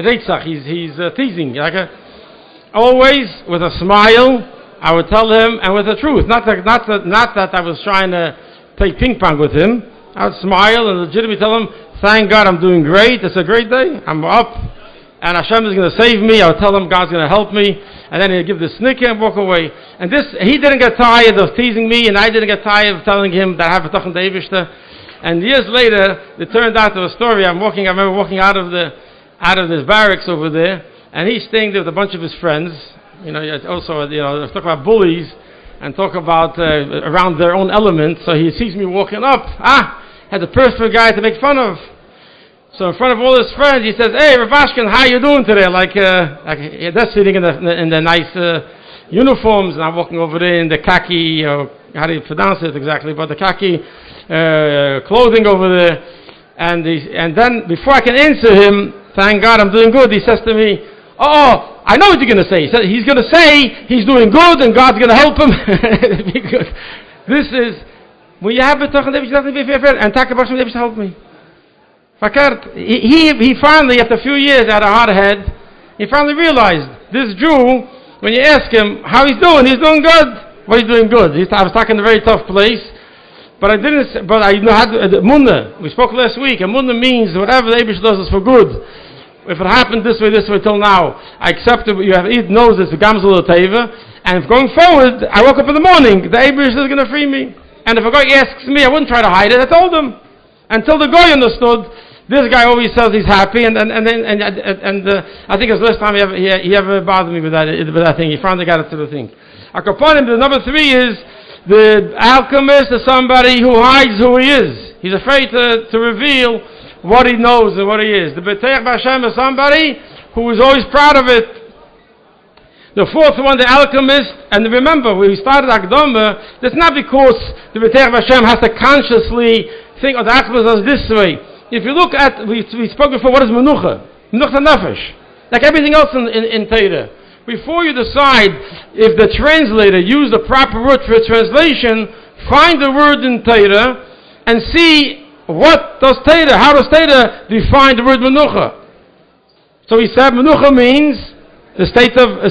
Reitzach. He's teasing, always with a smile. I would tell him, and with the truth, not that I was trying to play ping pong with him. I would smile and legitimately tell him, thank God I'm doing great. It's a great day. I'm up, and Hashem is going to save me. I would tell him God's going to help me, and then he'd give the snicker and walk away. And he didn't get tired of teasing me, and I didn't get tired of telling him that I have a Tachan Deivishter. And years later, it turned out to a story. I remember walking out of this barracks over there, and he's staying there with a bunch of his friends. Also, talk about bullies and talk about around their own element. So he sees me walking up. Had the perfect guy to make fun of. So in front of all his friends, he says, "Hey, Ravashkin, how you doing today?" Like they're sitting in the nice uniforms, and I'm walking over there in the khaki. How do you pronounce it exactly? But the khaki clothing over there. And then before I can answer him, thank God I'm doing good, he says to me, "Oh, I know what you're going to say." He said, he's going to say he's doing good and God's going to help him. Because this is, when you have it, and Takabashim Devish help me. He finally, after a few years, had a hard head. He finally realized, this Jew, when you ask him how he's doing good. Well, he's doing good. I was stuck in a very tough place. But I had Munna. We spoke last week, and Munna means whatever the Eibush does is for good. If it happened this way till now, I accept it. It knows it's a Gamzel Teva, and going forward, I woke up in the morning, the Eibush is going to free me. And if a guy asks me, I wouldn't try to hide it. I told him. Until the guy understood, this guy always says he's happy, and I think it's the last time he ever bothered me with that thing. He finally got it to the thing. The number 3 is, the alchemist is somebody who hides who he is. He's afraid to reveal what he knows and what he is. The B'teach B'Hashem is somebody who is always proud of it. The 4th one, the alchemist, and remember, when we started Akdama, that's not because the B'teach B'Hashem has to consciously think, the alchemist does this way. If you look at, we spoke before, what is Menucha? Menucha Nefesh. Like everything else in Torah. Before you decide if the translator used the proper word for a translation, find the word in Torah and see how does Torah define the word Menucha. So he said Menucha means a state of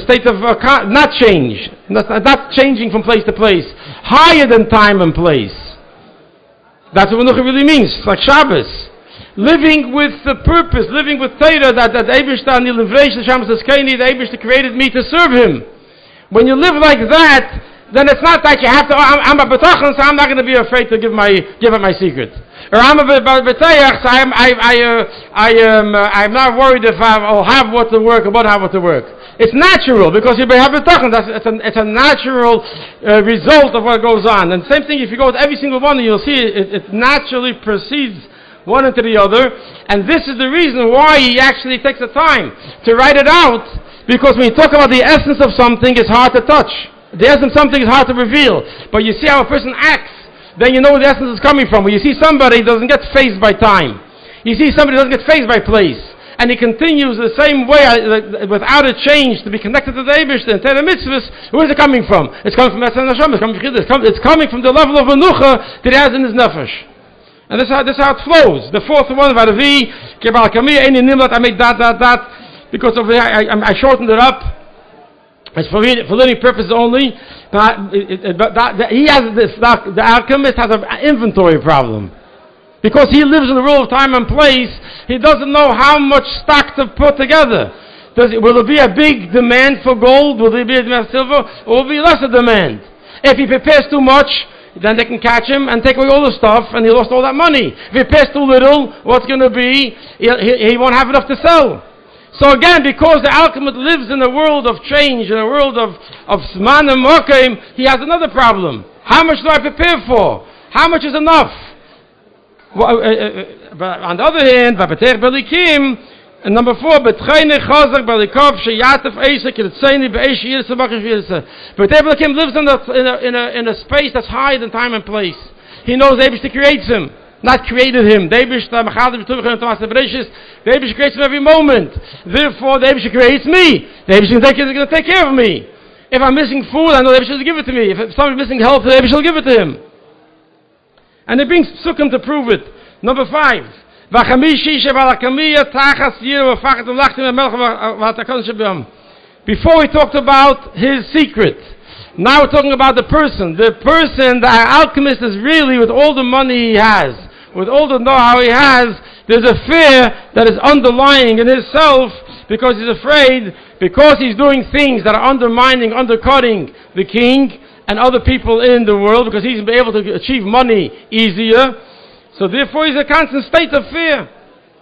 not change, not changing from place to place, higher than time and place. That's what menucha really means. It's like Shabbos. Living with the purpose, living with Torah, that Eibishter, the Eibishter created me to serve Him. When you live like that, then it's not that you have to, I'm a betachon, so I'm not going to be afraid to give up my secret. Or I'm a betayach, so I'm not worried if I'll have what to work or won't have what to work. It's natural, because you have betachon. It's a natural result of what goes on. And same thing, if you go with every single one, you'll see it naturally proceeds one into the other. And this is the reason why he actually takes the time to write it out, because when you talk about the essence of something, it's hard to touch. The essence of something is hard to reveal, but you see how a person acts, then you know where the essence is coming from. When you see somebody who doesn't get fazed by time, you see somebody who doesn't get fazed by place, and he continues the same way without a change to be connected to the Eibishter and to the mitzvahs, where is it coming from? It's coming from Etzem Hashem, it's coming from the level of menucha that he has in his nefesh. And this is how it flows. The fourth one, Varavi, Kebal Kamiyah, Eini Nimlat, I made that, because over here I shortened it up. It's for learning purposes only. But the alchemist has an inventory problem. Because he lives in the world of time and place, he doesn't know how much stock to put together. Will there be a big demand for gold? Will there be a demand for silver? Or will there be less of demand? If he prepares too much, then they can catch him and take away all the stuff, and he lost all that money. If he prepares too little, what's going to be? He won't have enough to sell. So again, because the alchemist lives in a world of change, in a world of Zman and Mokim, he has another problem. How much do I prepare for? How much is enough? But on the other hand, and number 4, Betchene Chazak Balikov Sheyatef Eisek Yitzeni Beish Yirsa Bakish Yirsa. Betchene Belikim lives in a space that's higher than time and place. He knows Eibishter creates him, not created him. The Eibishter creates him every moment. Therefore, the Eibishter creates me. The Eibishter is going to take care of me. If I'm missing food, I know the Eibishter will give it to me. If somebody's missing health, the Eibishter will give it to him. And it brings Psukim to prove it. Number 5. Before we talked about his secret, now we're talking about the person. The person, the alchemist, is really, with all the money he has, with all the know-how he has, there's a fear that is underlying in himself, because he's afraid, because he's doing things that are undercutting the king and other people in the world, because he's been able to achieve money easier. So therefore he's in a constant state of fear.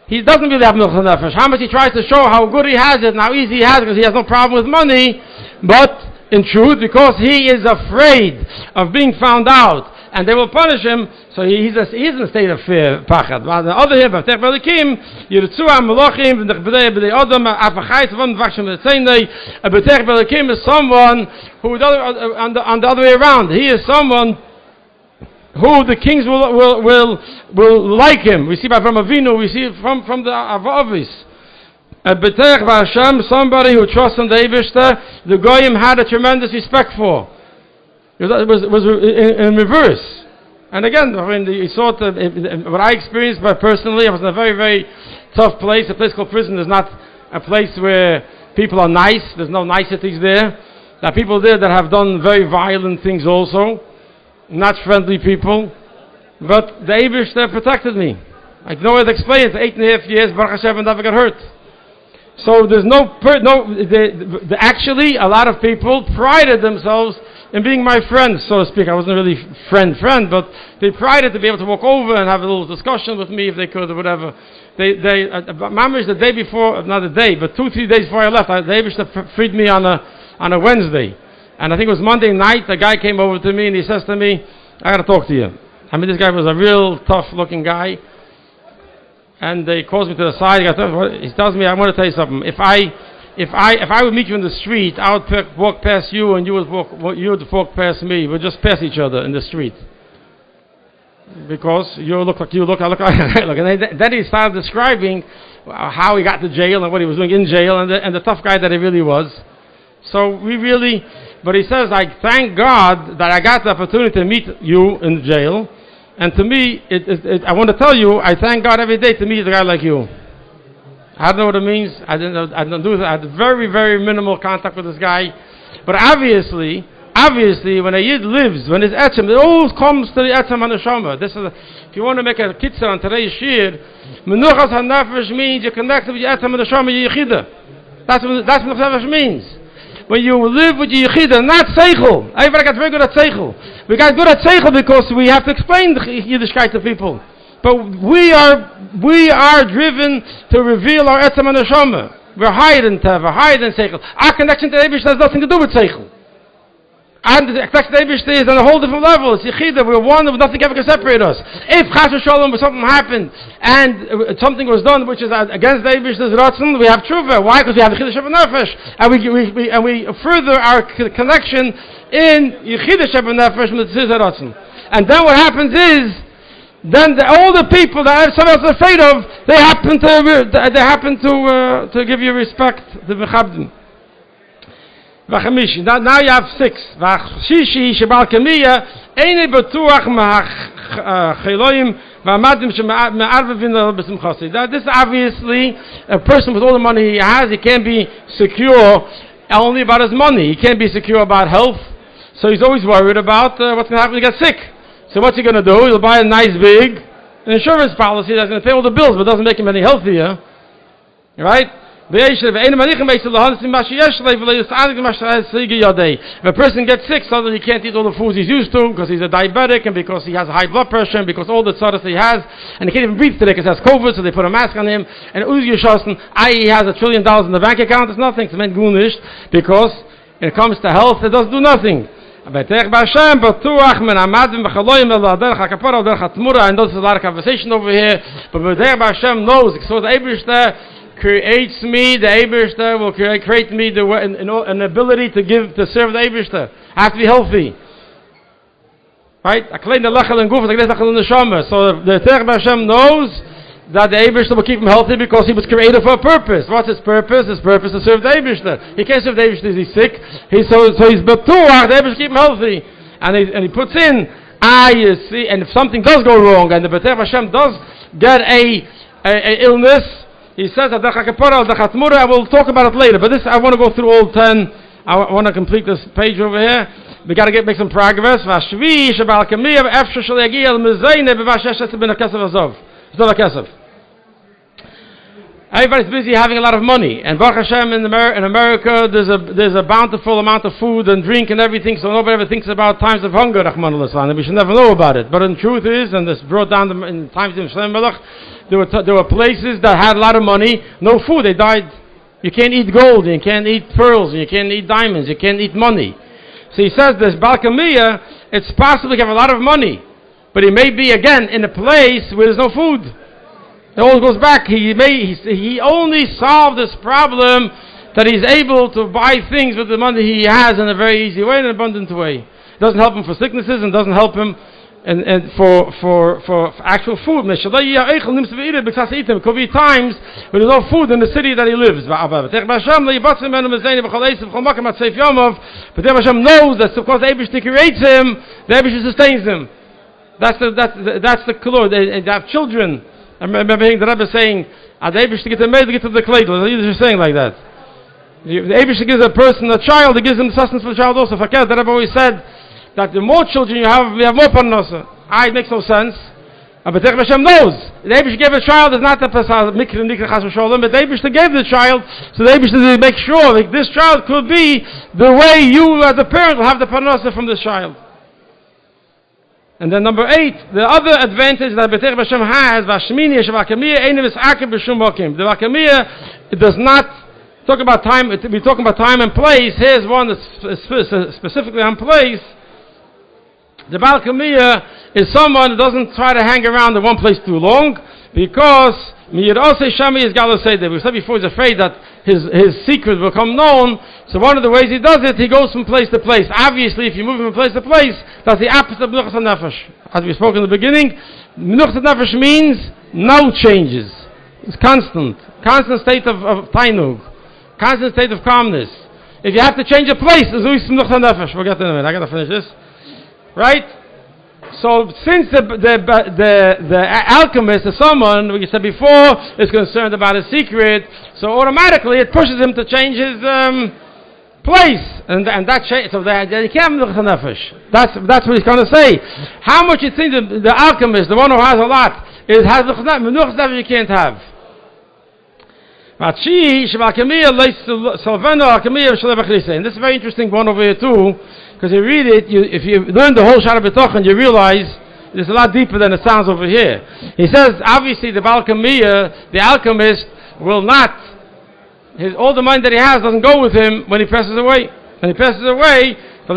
He doesn't really have milch nefesh. How much he tries to show how good he has it and how easy he has it, because he has no problem with money, but in truth, because he is afraid of being found out and they will punish him, so he's in a state of fear. Pachad. On the other hand, Betech Belikim, Yirtzu HaMelachim, B'dei Odom, Afachayt Von Vachshem Tzeinei. A Betech Belikim is someone who, on the other way around, he is someone who the kings will like him. We see by from Avinu, we see from the Avavis. B'terech V'Hashem, somebody who trusts in the Eibishter, the Goyim had a tremendous respect for. It was in reverse. And again, you saw what I experienced personally, I was in a very, very tough place. A place called prison is not a place where people are nice. There's no niceties there. There are people there that have done very violent things also. Not friendly people, but the Eibishter protected me. I know how to explain it. 8.5 years, Baruch Hashem, I never got hurt. So there's actually a lot of people prided themselves in being my friends, so to speak. I wasn't really friend, but they prided to be able to walk over and have a little discussion with me if they could or whatever. Mamish, the day before, not the day, but 2-3 days before I left, the Eibishter freed me on a Wednesday. And I think it was Monday night, a guy came over to me and he says to me, I got to talk to you. I mean, this guy was a real tough-looking guy. And he calls me to the side. He tells me, I want to tell you something. If I would meet you in the street, I would walk past you and you would walk past me. We'd just pass each other in the street. Because you look like you look, I look. And then he started describing how he got to jail and what he was doing in jail and the tough guy that he really was. So but he says, I thank God that I got the opportunity to meet you in jail. And to me, I want to tell you, I thank God every day to meet a guy like you. I don't know what it means. I had very, very minimal contact with this guy. But obviously, obviously, when a Yid lives, when his etzem, it always comes to the etzem and the neshama. This is, if you want to make a kitzur on today's shir, menuchas hanefesh means you're connected with your etzem and the neshama, your yechida. That's what menuchas hanefesh means. When you live with your yechida, not seichel. Everybody got very good at seichel. We got good at seichel because we have to explain the Yiddishkeit to people. But we are driven to reveal our etzem and neshama. We're higher than teva, higher than seichel. Our connection to Eibush has nothing to do with seichel. And the connection to Eibush is on a whole different level. It's yechida. We're one. Nothing ever can separate us. If chas v'sholom something happened and something was done which is against Eibush's ratzon, we have tshuva. Why? Because we have yechida shebenefesh, and we further our connection in yechida shebenefesh with tzizah ratzon. And then what happens is, then all the people that someone else is afraid of, they happen to give you respect, the mechabdim. Now you have 6. V'chishi shebal kamiya eine betuach ma'cheloim v'amadim she'me'arvevin b'simchasi. This is obviously a person with all the money he has. He can't be secure only about his money. He can't be secure about health. So he's always worried about what's going to happen when he gets sick. So what's he going to do? He'll buy a nice big insurance policy that's going to pay all the bills, but doesn't make him any healthier. Right? If a person gets sick, suddenly he can't eat all the foods he's used to because he's a diabetic and because he has high blood pressure and because all the tzaras he has, and he can't even breathe today because he has COVID, so they put a mask on him. And he has $1 trillion in the bank account. It's nothing. Because when it comes to health, it doesn't do nothing. And there's a lot of conversation over here, but Hashem knows, so the Eibishter creates me, the Eibishter will create me an ability to serve the Eibishter. I have to be healthy. Right? So the Hashem knows that the Eibishter will keep him healthy because he was created for a purpose. What's his purpose? His purpose is to serve the Eibishter. He can't serve the Eibishter if he's sick. So he's betuach, the Eibishter keep him healthy. And he puts in, you see, and if something does go wrong, and the B'tech Hashem does get a illness, he says, I will talk about it later, but this, I want to go through all 10. I want to complete this page over here. We got to make some progress. Everybody's busy having a lot of money, and Baruch Hashem in America there's a bountiful amount of food and drink and everything, so nobody ever thinks about times of hunger, Rahman al-Islam, and we should never know about it. But the truth is, and this brought down in times of Shalem Melech, there were places that had a lot of money, no food, they died. You can't eat gold, you can't eat pearls, you can't eat diamonds, you can't eat money. So he says this Balkamiyah, it's possible to have a lot of money, but he may be again in a place where there's no food. It all goes back. He only solved this problem that he's able to buy things with the money he has in a very easy way, in an abundant way. It doesn't help him for sicknesses and doesn't help him and for actual food. There could be times when there's no food in the city that he lives. But Hashem knows that because the Eibishter creates him, the Eibishter sustains him. That's the color. They have children. I remember hearing the Rebbe saying, the Eibishter get the maid to get to the cradle. The Yiddish is saying like that. The Eibishter gives a person a child, he gives him sustenance for the child also. The Rebbe always said that the more children you have more parnasa. It makes no sense. But Hashem knows. The Eibishter gave a child is not the mikra nikra chas v'sholem, but the Eibishter gave the child, so the Eibishter to make sure that this child could be the way you as a parent will have the parnasa from this child. And then number 8, the other advantage that B'tech Hashem has, Vashmini Shavakamiya Einevis Akib B'Shum Bakim. The Vakamiya, it does not talk about time. We're talking about time and place. Here's one that's specifically on place. The Balkamiya is someone who doesn't try to hang around in one place too long, because Miyirose Shami is Galaseda. We said before, he's afraid that his secret will become known. So one of the ways he does it, he goes from place to place. Obviously, if you move from place to place, that's the opposite of Menuchas HaNefesh. As we spoke in the beginning, Menuchas HaNefesh means no changes. It's constant state of tainug, constant state of calmness. If you have to change a place, it's always Menuchas HaNefesh. We'll get to it in a minute. I got to finish this. Right? So since the alchemist is someone, we said before, is concerned about his secret, so automatically it pushes him to change his place, and that so they can't have menuchas nefesh. That's what he's going to say. How much you think the alchemist, the one who has a lot, has menuchas nefesh you can't have? And this is a very interesting one over here too, because you read it, if you learn the whole Shara B'tochen, you realize it's a lot deeper than it sounds over here. He says, obviously the alchemist will not, all the money that he has doesn't go with him when he passes away. When he passes away, the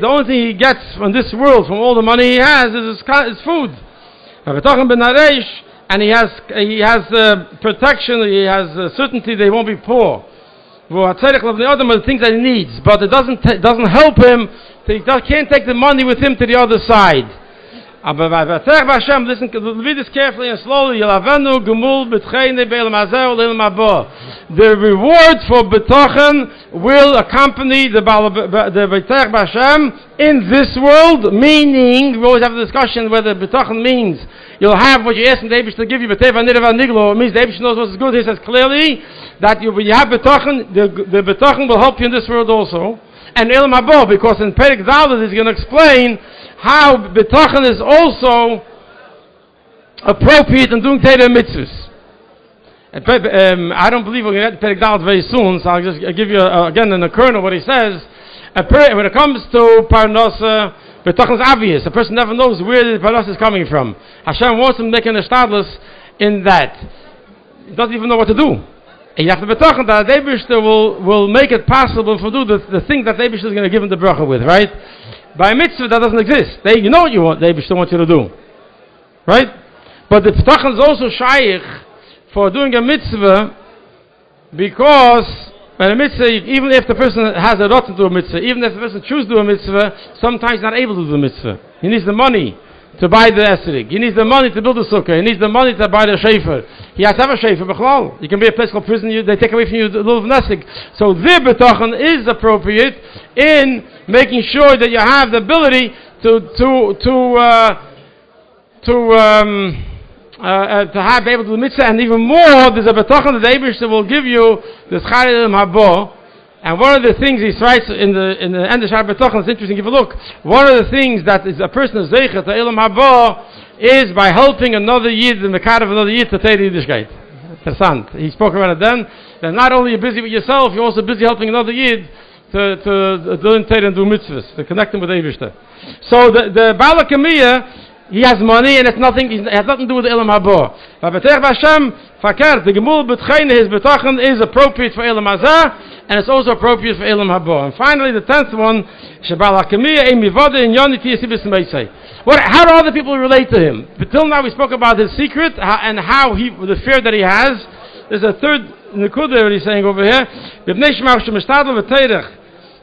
only thing he gets from this world, from all the money he has, is his food. And he has protection, he has certainty that he won't be poor. The things that he needs, but it doesn't help him. He can't take the money with him to the other side. Listen, read this carefully and slowly. The reward for betochen will accompany the B'terech B'Hashem in this world, meaning, we always have a discussion whether betochen means you'll have what you ask the Eibush to give you, it means the Eibush knows what's good. He says clearly that when you have betochen, the betochen will help you in this world also. And Elam Haba, because in Perek Dalet he's going to explain how betochen is also appropriate in doing Torah mitzvahs. I don't believe we're going to get Perek Dalet very soon, so I'll just give you again in the kernel what he says. When it comes to Parnasa, betochen is obvious. A person never knows where the Parnasa is coming from. Hashem wants him to make an established in that. He doesn't even know what to do. And you have to betochen that the Eibishter will make it possible for do the thing that the Eibishter is going to give him the bracha with, right? By a mitzvah that doesn't exist. You know what you want, the Eibishter wants you to do. Right? But the betochen is also shaykh for doing a mitzvah, because when a mitzvah, even if the person has a lot to do a mitzvah, even if the person chooses to do a mitzvah, sometimes not able to do the mitzvah. He needs the money to buy the esrog. He needs the money to build the sukkah. He needs the money to buy the shefer. He has to have a shefer, b'chlal. You can be a place called prison, they take away from you the little nesig. So their betochen is appropriate in making sure that you have the ability to have be able to do the mitzvah, and even more, there's a betochen that the Eibishter will give you the schar haba. And one of the things he writes in the end of Shara B'tochen, it's interesting, give a look. One of the things that is a person is zeicher to Elam Haba is by helping another Yid, the Mekar of another Yid, to take the Yiddishkeit. Interessant. He spoke about it then. That not only you're busy with yourself, you're also busy helping another Yid to take and do mitzvahs, to connect him with Eibishter. So the Baal HaKamiyah, he has money and it has nothing to do with the Elam Haba. But B'terech B'Hashem, fakir, the Gemul B'tchein, his B'tochen is appropriate for Elam Hazah, and it's also appropriate for Elam Haba. And finally, the 10th one, Shebal HaKamiyah, Ein Mivada, in Yoniti Yisibis Meisei. How do other people relate to him? But till now we spoke about his secret and how the fear that he has. There's a third Nekuda that he's saying over here.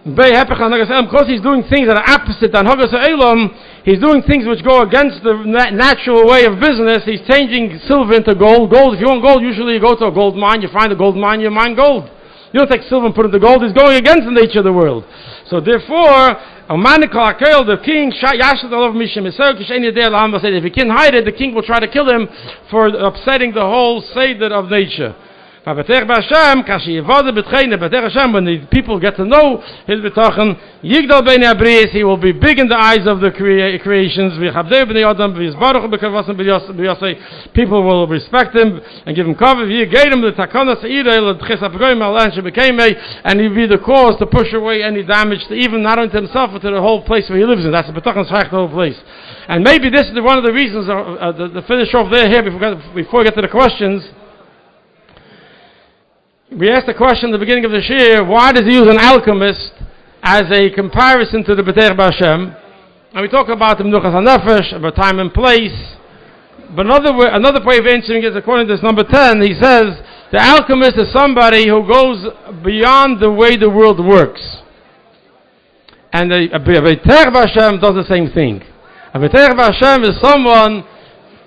Because he's doing things that are opposite than Hagas Elam, he's doing things which go against the natural way of business. He's changing silver into gold. Gold, if you want gold, usually you go to a gold mine, you find a gold mine, you mine gold. You don't take silver and put it into gold. He's going against the nature of the world. So therefore, the king, if he can't hide it, the king will try to kill him for upsetting the whole Seder of nature. When the people get to know his betochen, he will be big in the eyes of the creations. People will respect him and give him cover. And he'll be the cause to push away any damage to even not only to himself but to the whole place where he lives in. That's the betochen the whole place. And maybe this is one of the reasons to finish off there here before we get to the questions. We asked the question at the beginning of the shir, why does he use an alchemist as a comparison to the B'terech B'Hashem? And we talk about the Menuchas HaNefesh, about time and place. But another way of answering is, according to this number 10, he says, the alchemist is somebody who goes beyond the way the world works. And the B'terech B'Hashem does the same thing. A B'terech B'Hashem is someone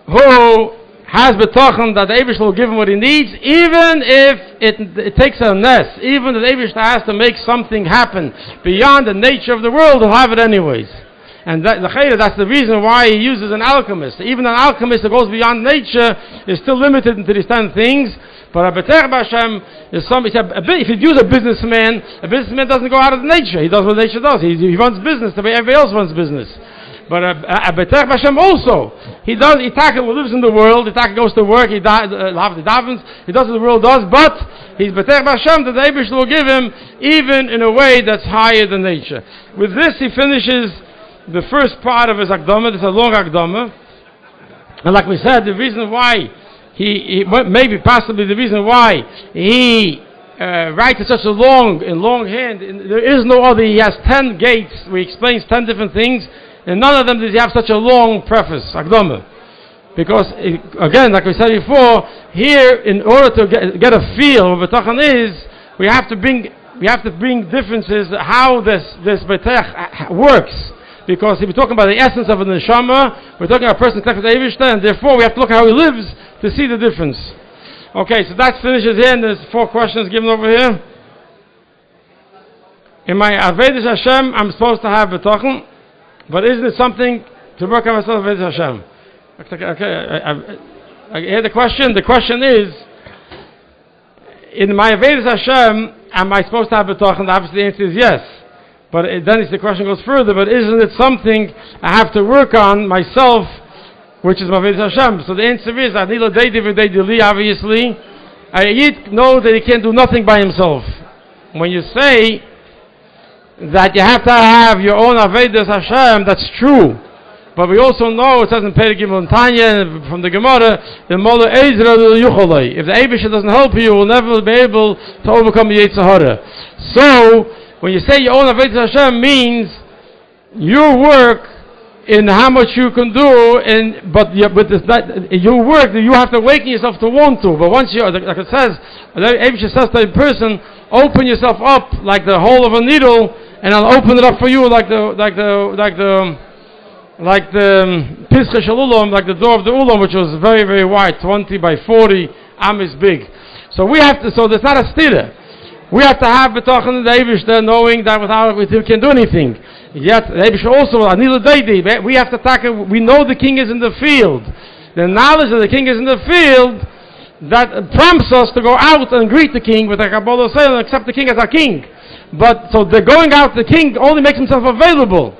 who has betochen that the Eibush will give him what he needs, even if it takes a ness, even if the Eibush has to make something happen beyond the nature of the world, he'll have it anyways. And that's the reason why he uses an alchemist. Even an alchemist that goes beyond nature is still limited into these 10 things, But a B'tech B'Hashem is if you use a businessman doesn't go out of nature. He does what nature does. He runs business the way everybody else runs business. But a B'tech B'Hashem also, he lives in the world, he goes to work, he davens, he does what the world does, but he's B'tech B'Hashem that the Eibush will give him, even in a way that's higher than nature. With this, he finishes the first part of his Akdama. This is a long Akdama. And like we said, the reason why possibly the reason why he writes in such a long hand, there is no other. He has 10 gates, where he explains 10 different things, and none of them does he have such a long preface, Akdama. Because, again, like we said before, here, in order to get a feel of what Betachan is, we have to bring differences, how this Betech works. Because if we're talking about the essence of a neshama, we're talking about a person connected to Eivishter, and therefore we have to look at how he lives to see the difference. Okay, so that finishes here, and there's 4 questions given over here. In my Avedis Hashem, I'm supposed to have Betachan, but isn't it something to work on myself Avedis Hashem? Okay, I hear the question. The question is, in my Avedis Hashem, am I supposed to have Betachan? Obviously the answer is yes. But then the question goes further, but isn't it something I have to work on myself, which is my Avedis Hashem? So the answer is, obviously, a Yid knows that he can't do nothing by himself. When you say that you have to have your own Avedis Hashem, that's true. But we also know, it says in Perek Gimel Tanya, from the Gemara, the Mola Ezra Yucholei. If the Eibusher doesn't help you, you will never be able to overcome the Yetzer Hara. So, when you say your own Avedis Hashem, means your work in how much you can do, your work that you have to awaken yourself to want to. But once you, like it says, Eibusher says to a person, open yourself up like the hole of a needle, and I'll open it up for you like the Pischa Shel Ulam, like the door of the Ulam, which was very, very wide, 20 by 40, is big. So we have to, so there's not a stira. We have to have Betachan in the Eibishter, knowing that without it we can't do anything. Yet the Eibishter also, Anila Deidi, we have to tackle, we know the king is in the field. The knowledge that the king is in the field, that prompts us to go out and greet the king with a Kabbalah Sale and accept the king as our king. But, so the going out, the king only makes himself available.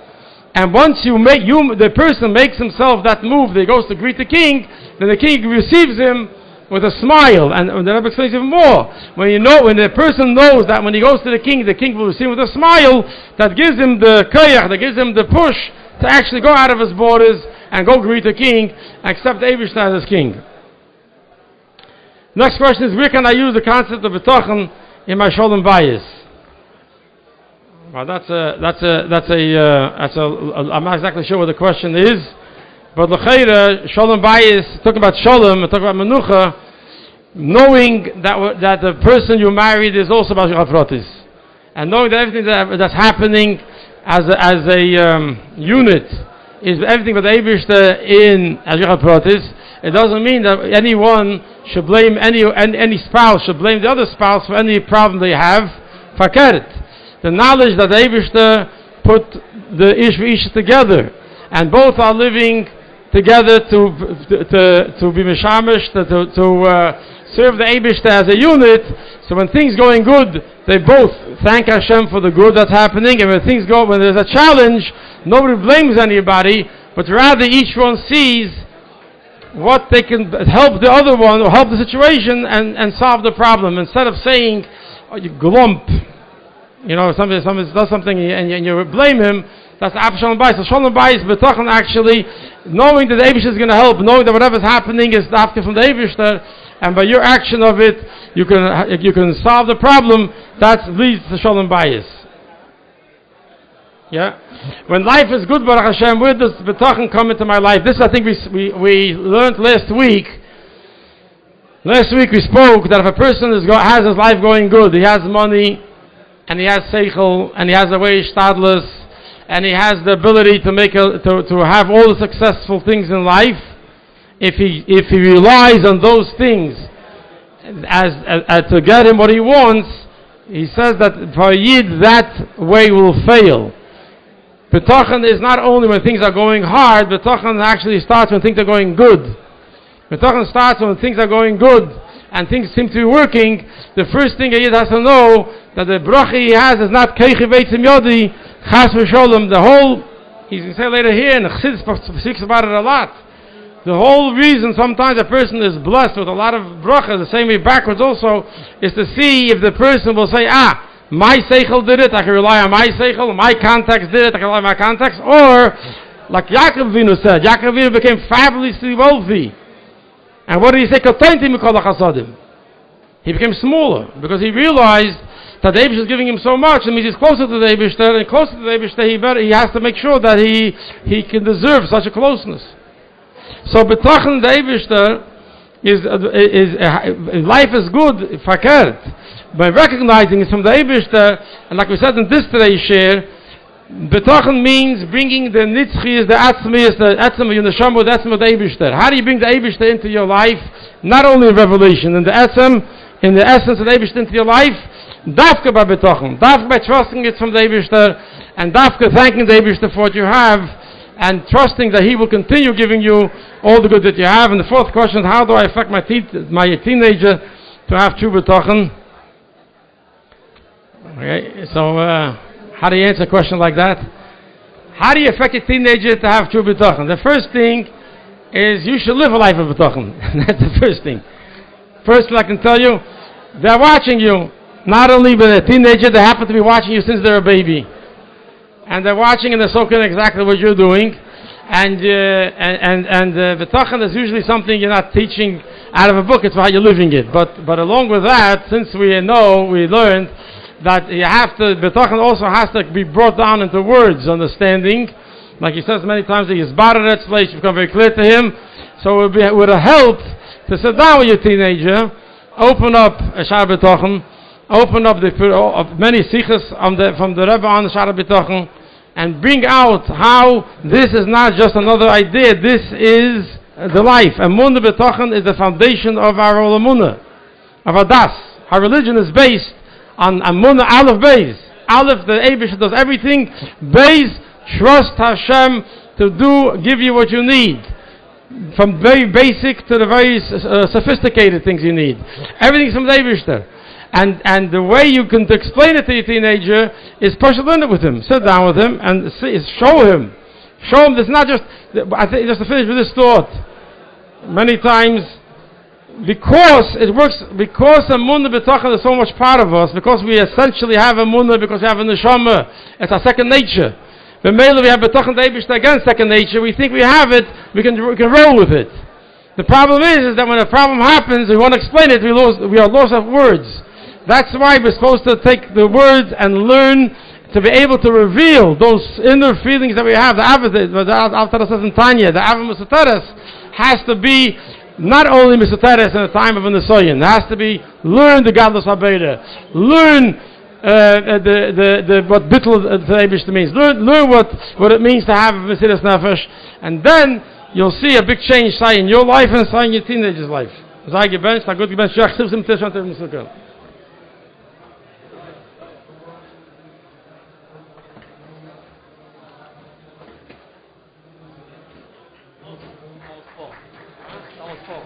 And once the person makes himself that move, that he goes to greet the king, then the king receives him with a smile. And the Rebbe explains even more. When the person knows that when he goes to the king will receive him with a smile, that gives him the koyach, that gives him the push to actually go out of his borders and go greet the king and accept Eibishter as his king. Next question is, where can I use the concept of Betachan in my Shalom Bayis? Well, I'm not exactly sure what the question is, but l'cheira, Shalom Bayis, talking about Shalom, talking about Menucha, knowing that the person you married is also about Shulchan, and knowing that everything that's happening as a unit is everything with Eibishter in Shulchan. It doesn't mean that anyone should blame any spouse should blame the other spouse for any problem they have. Fakert. The knowledge that the Eibishter put the Ish v'Isha together, and both are living together to be mishamish, to serve the Eibishter as a unit. So when things going good, they both thank Hashem for the good that's happening, and when there's a challenge, nobody blames anybody, but rather each one sees what they can help the other one, or help the situation, and solve the problem, instead of saying, oh, you glump. Somebody does something and you blame him. That's Af Shalom Bayis. So Shalom Bayis, Betachan, actually, knowing that the Eibishter is going to help, knowing that whatever's happening is after from the Eibishter, and by your action of it, you can solve the problem. That leads to Shalom Bayis. Yeah. When life is good, Baruch Hashem, where does Betachan come into my life? This I think we learned last week. Last week we spoke that if a person has his life going good, he has money, and he has seichel, and he has a way stadlus, and he has the ability to have all the successful things in life. If he relies on those things as to get him what he wants, he says that for a Yid that way will fail. Betachan is not only when things are going hard, Betachan actually starts when things are going good. Betachan starts when things are going good, and things seem to be working, the first thing a Yid has to know that the bracha he has is not keichi veitzim yodi, chas v'sholem. The whole, he's going to say later here, and the Chassidus speaks about it a lot. The whole reason sometimes a person is blessed with a lot of bracha, the same way backwards also, is to see if the person will say, my seichel did it, I can rely on my seichel, my contacts did it, I can rely on my contacts, or, like Yaakov Avinu said, Yaakov Avinu became fabulously wealthy. And what did he say? He became smaller, because he realized that the Eibishter is giving him so much, it means he's closer to the Eibishter, and closer to the Eibishter, he has to make sure that he can deserve such a closeness. So betochen the Eibishter is life is good verkehrt by recognizing it from the Eibishter, and like we said in this today's share, betochen means bringing the nitzchis, the atzmius, the etzem, the neshama, the etzem of the Eibishter. How do you bring the Eibishter into your life? Not only in revelation, in the etzem, in the essence of the Eibishter into your life, dafka by betochen, dafka by trusting it from the Eibishter, and dafka thanking the Eibishter for what you have, and trusting that he will continue giving you all the good that you have. And the fourth question is, how do I affect my teenager to have true betochen? Okay, so how do you answer a question like that? How do you affect your teenager to have true betochen? The first thing is you should live a life of betochen. That's the first thing. First, I can tell you, they're watching you. Not only with a teenager, they happen to be watching you since they're a baby. And they're watching and they're soaking exactly what you're doing. And betochen is usually something you're not teaching out of a book, it's how you're living it. But along with that, since we learned that you have to, betochen also has to be brought down into words, understanding. Like he says many times, he is barat place, you become very clear to him. So it would have helped to sit down with your teenager, open up a Shara B'tochen, open up many sikhs from the Rebbe on the Shara B'tochen, and bring out how this is not just another idea, this is the life. Emunah B'tochen is the foundation of our Emunah, of our Das. Our religion is based on Emunah Aleph Beis. Aleph, the Eibush does everything. Beis, trust Hashem to give you what you need. From very basic to the very sophisticated things you need. Everything's from the Eibishter. And the way you can explain it to your teenager is push it with him. Sit down with him and show him. Show him this not just, I think just to finish with this thought. Many times, because it works, because Emunah B'tochen is so much part of us, because we essentially have Emunah, because we have a neshama, it's our second nature. But mainly we have betochen Eibishter again, second nature. We think we have it. We can roll with it. The problem is that when a problem happens, we want to explain it. We are lost of words. That's why we're supposed to take the words and learn to be able to reveal those inner feelings that we have. The Alter says in Tanya, the Avim Mesoteres has to be not only Mesoteres in the time of a Nisoyan. It has to be learn the Gadlus Habeda, learn what bittul Eibishter means. Learn what it means to have Mesiras Nefesh, and then you'll see a big change, say, in your life and say in your teenager's life. Sei gebencht, gut gebencht, Shach Sivs im Tisch an dem Sukkah. Alles voll.